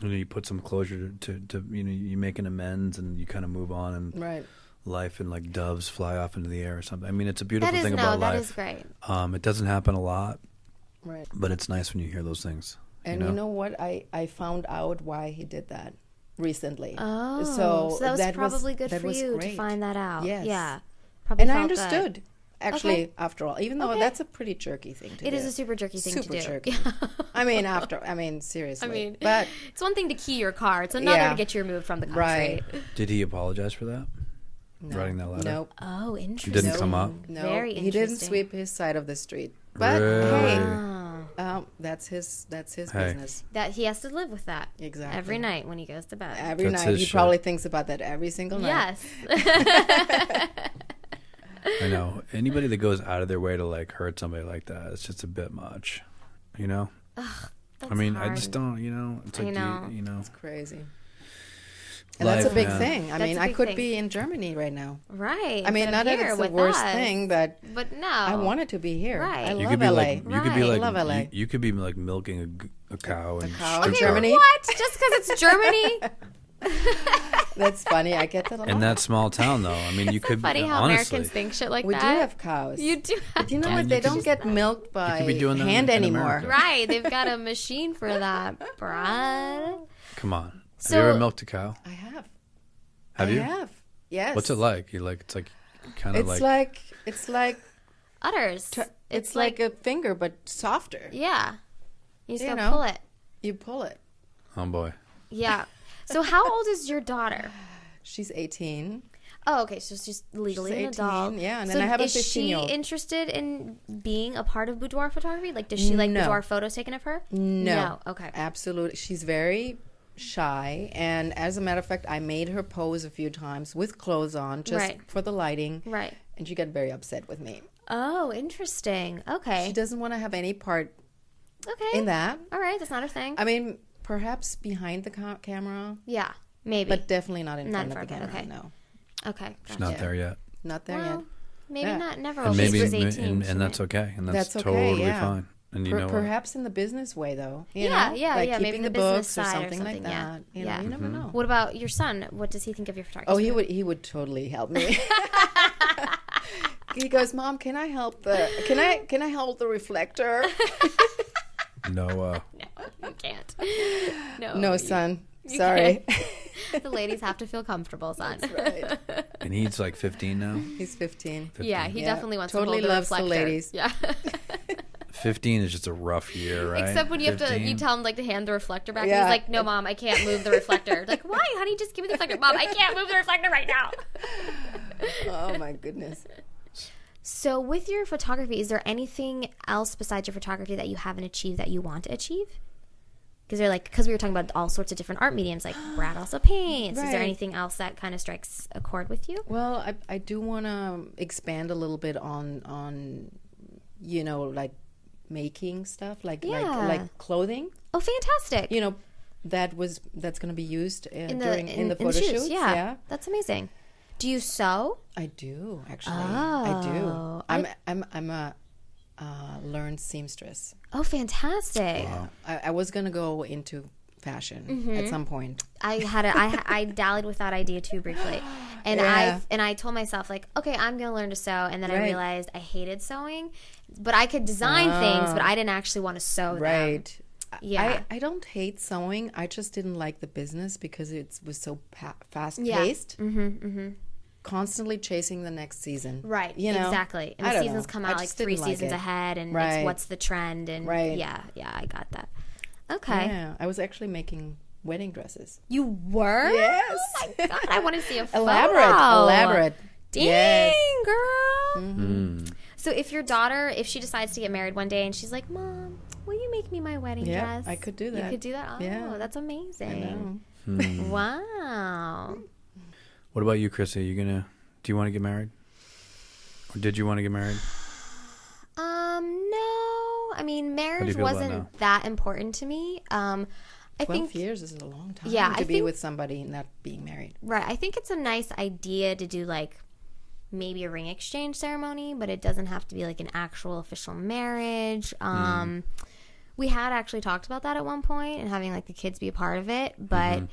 you put some closure to you make an amends and you kind of move on, and right. life and like doves fly off into the air or something. I mean, it's a beautiful thing that about life. is great. It doesn't happen a lot, Right. but it's nice when you hear those things. And you know what? I found out why he did that recently. Oh, so that was probably good that for was you to great. find that out. Yes. Yeah. Probably And I felt good. understood, actually, Okay. after all, even though Okay. that's a pretty jerky thing to do. It is a super jerky thing Super to do. jerky. I mean, seriously. But but it's one thing to key your car. It's another Yeah. to get you removed from the country. right. Did he apologize for that? No. Writing that letter? Nope. Oh, interesting. Didn't come up? No, Very he didn't interesting. sweep his side of the street. But Really? Oh. that's his Hey. business. That he has to live with that Exactly. every night when he goes to bed. Every That's night his he shit. probably thinks about that every single night. Yes. I know. Anybody that goes out of their way to like hurt somebody like that, it's just a bit much. You know? I mean, I just don't, it's like, I know. It's crazy. And that's a Life, big man. thing. I That's mean, a I big could thing. be in Germany right now. Right. I mean, not that here it's the with worst us. thing, but But no. I wanted to be here. Right. I You You love could be LA. like, you could be Right. like, I love LA. You could be like milking a cow in cow in Okay, Stuttgart. Germany? what? Just because it's Germany? That's funny. I get that a lot. In that small town, though, I mean, you It's so could funny how honestly. Americans think shit like we that. do have cows. You do. But you know I what? mean, They you could don't just- get milked by could be doing that hand in anymore. America. Right. They've got a machine for that, Brad. Come on. So- have you ever milked a cow? I have. Have I you? have. Yes. What's it like? It's like kind of It's like Udders. it's like a finger, but softer. Yeah. You just You gotta know. pull it. You pull it. oh boy. Yeah. So how old is your daughter? She's 18. Oh, okay. So she's legally She's an 18, adult. yeah, and so then I have a is she 15-year-old. interested in being a part of boudoir photography? Like, does she like No. boudoir photos taken of her? No. Okay. Absolutely. She's very shy, and as a matter of fact, I made her pose a few times with clothes on just Right. for the lighting, Right. and she got very upset with me. Oh, interesting. Okay. She doesn't want to have any part Okay. in that. All right. That's not her thing. I mean, perhaps behind the camera, Yeah. Maybe. but definitely not in Not front in of the front of it, camera. okay. No, Okay. She's Gotcha. not there yet. not there Well, yet. maybe Yeah. not. Never. And will. maybe, She's 18. and that's okay. And that's, That's okay, totally yeah. fine. And you know what? Perhaps in the business way, though. You Yeah, know? yeah, like yeah, maybe keeping the the business books or side or something like something, yeah. that. You Yeah. know, you never know. What about your son? What does he think of your photography? Oh, he would totally help me. He goes, "Mom, can I help can I hold the reflector?" No, No, you can't. No. No, son. Sorry. The ladies have to feel comfortable, son. Right. and he's like 15 now. He's 15. Yeah, he Yeah, definitely wants totally to hold the loves the reflector. ladies. Yeah. 15 is just a rough year, right? Except when you have to, 15? you tell him like to hand the reflector back. And Yeah. he's like, "No, Mom, I can't move the reflector." Like, why, honey? Just give me the reflector, Mom. I can't move the reflector right now. Oh my goodness. So, with your photography, is there anything else besides your photography that you haven't achieved that you want to achieve? Is there like, because we were talking about all sorts of different art mediums, like Brad also paints. Is there Right. anything else that kind of strikes a chord with you? Well, I do want to expand a little bit on like making stuff, like Yeah. like clothing. Oh, fantastic. That's going to be used in the photo shoots. Yeah. That's amazing. Do you sew? I do actually. I Oh. do. I'm a learned seamstress. Oh, fantastic. I was going to go into fashion at some point. I dallied with that idea too briefly, and Yeah. I told myself like, okay, I'm gonna learn to sew, and then I Right. realized I hated sewing, but I could design things, but I didn't actually want to sew them. Right. Yeah. I don't hate sewing. I just didn't like the business because it was so fast Yeah. paced. Constantly chasing the next season. Right. You know? Exactly. And I the don't seasons know. come I out like just 3 didn't like seasons it. ahead, and Right. it's what's the trend, and Right. yeah, I got that. Okay. Yeah. I was actually making wedding dresses. You were? Yes. Oh my god, I want to see a photo. Elaborate. Dang, Yes. girl. So if your daughter, if she decides to get married one day and she's like, Mom, will you make me my wedding Yeah, dress? I could do You that. could do that? Oh, Yeah. that's I amazing. know. Wow. What about you, Chrissy? Do you want to get married? Or did you want to get married? No. I mean, marriage feel about wasn't now? that important to me. I 12 think years is a long time Yeah, to I be think- with somebody and not being married. Right. I think it's a nice idea to do like maybe a ring exchange ceremony, but it doesn't have to be like an actual official marriage. We had actually talked about that at one point and having like the kids be a part of it, but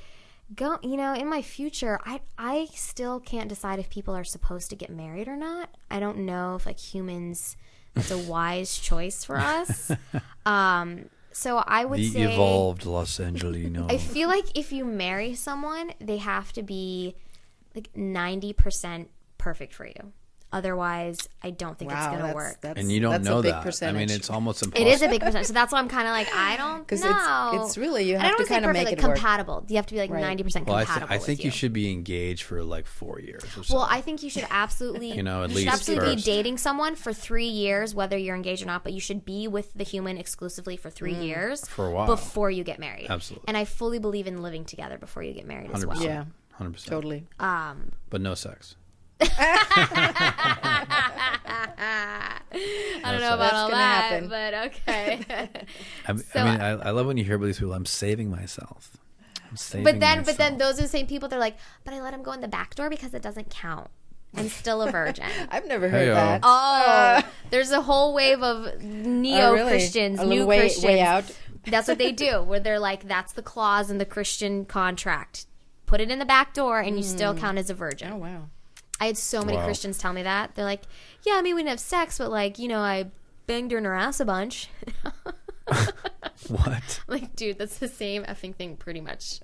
in my future, I still can't decide if people are supposed to get married or not. I don't know if like humans, that's a wise choice for us. So I would The say evolved Los Angelino. I feel like if you marry someone, they have to be like 90% perfect for you. Otherwise, I don't think it's going to work. And you don't that's know a big that. percentage. I mean, it's almost impossible. It is a big percentage. So that's why I'm kind of like, I don't 'Cause know. it's really, you And I have don't to wanna say kind of perfect, make like it work. compatible. You have to be like Right. 90% Well, compatible I think with you should be engaged for like 4 years or so. Well, I think you should absolutely, at you least should absolutely be first. dating someone for 3 years, whether you're engaged or not. But you should be with the human exclusively for 3 years For a while. before you get married. Absolutely. And I fully believe in living together before you get married as 100%. well. Yeah, 100%. totally. But no sex. I don't know about That's all gonna that, happen. but okay. I love when you hear about these people. I'm saving myself. I'm saving but myself. then those are the same people. They're like, but I let him go in the back door because it doesn't count. I'm still a virgin. I've never heard Hey-o. that. Oh, there's a whole wave of neo-Christians, A little new way Christians. out. That's what they do, where they're like, that's the clause in the Christian contract. Put it in the back door and you still count as a virgin. Oh wow. I had so many Wow. Christians tell me that. They're like, yeah, I mean, we didn't have sex, but like, I banged her in her ass a bunch. What? Like, dude, that's the same effing thing pretty much.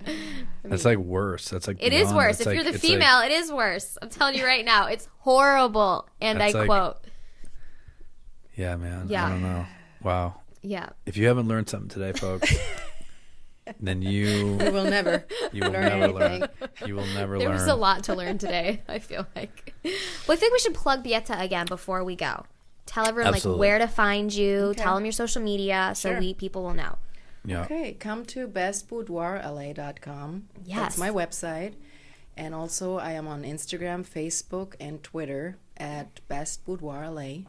That's like worse. That's like It is beyond. worse. It's If like- you're the it's like- female, it is worse. I'm telling you right now. It's horrible. And I That's like- quote, yeah, man. Yeah. I don't know. Wow. yeah. If you haven't learned something today, folks, then you We will never. will learn never learn. anything. You will never There learn. was a lot to learn today, I feel like. Well, I think we should plug Beate again before we go. Tell everyone Absolutely. like where to find you. Okay. Tell them your social media so Sure. people will know. Yeah. Okay, come to bestboudoirla.com. Yes. That's my website. And also I am on Instagram, Facebook, and Twitter at bestboudoirla.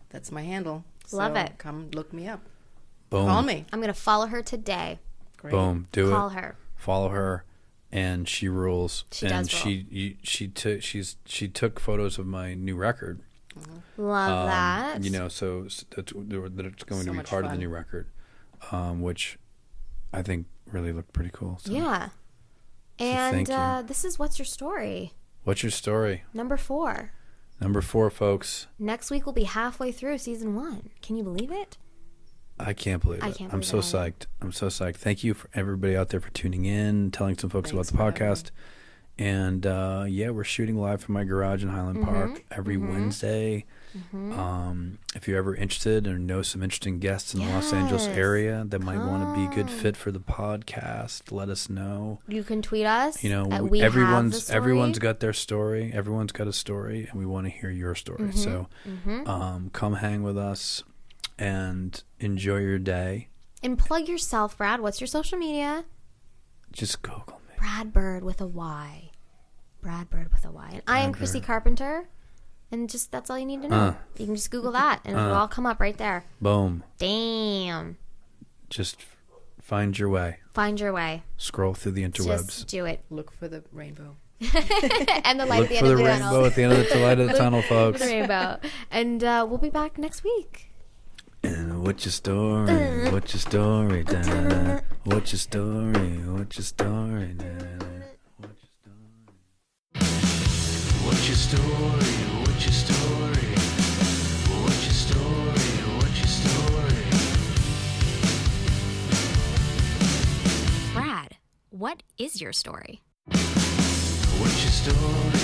That's my handle. Love So it. Come look me up. Boom. Call me. I'm going to follow her today. Great. Boom. Do Call it. her. Follow her, and she rules. She and does rule. she took photos of my new record. Love that. So that's going So to be much part of the fun. new record, which I think really looked pretty cool. So. Yeah. And thank you. this is What's Your Story? What's your story? Number 4. Number 4, folks. Next week we'll be halfway through season 1. Can you believe it? I can't believe it. I can't I'm believe so it either. psyched. I'm so psyched. Thank you for everybody out there for tuning in, telling some folks Thanks about the for having podcast. And we're shooting live from my garage in Highland Park every Wednesday. If you're ever interested or know some interesting guests in the Los Angeles Yes. area that might want to be a good fit for the podcast, let us know. You can tweet us. at Everyone's We Have the got their story. Everyone's got a story, and we want to hear your story. So come hang with us and enjoy your day. And plug yourself, Brad. What's your social media? Just Google me. Brad Byrd with a Y. Brad Byrd with a Y. And I am Chrissy Carpenter. And just that's all you need to know. You can just Google that, and it'll all come up right there. Boom. Damn. Just find your way. Find your way. Scroll through the interwebs. Just do it. Look for the rainbow. And the light Look at the for end the of the rainbow tunnel. at the end of the light of the tunnel, folks. The rainbow. And we'll be back next week. And what's your story? What's your story? Da-da-da. What's your story? What's your story? Da-da-da. What's your story? What's your story? What's your story? What's your story? Brad, what is your story? What's your story?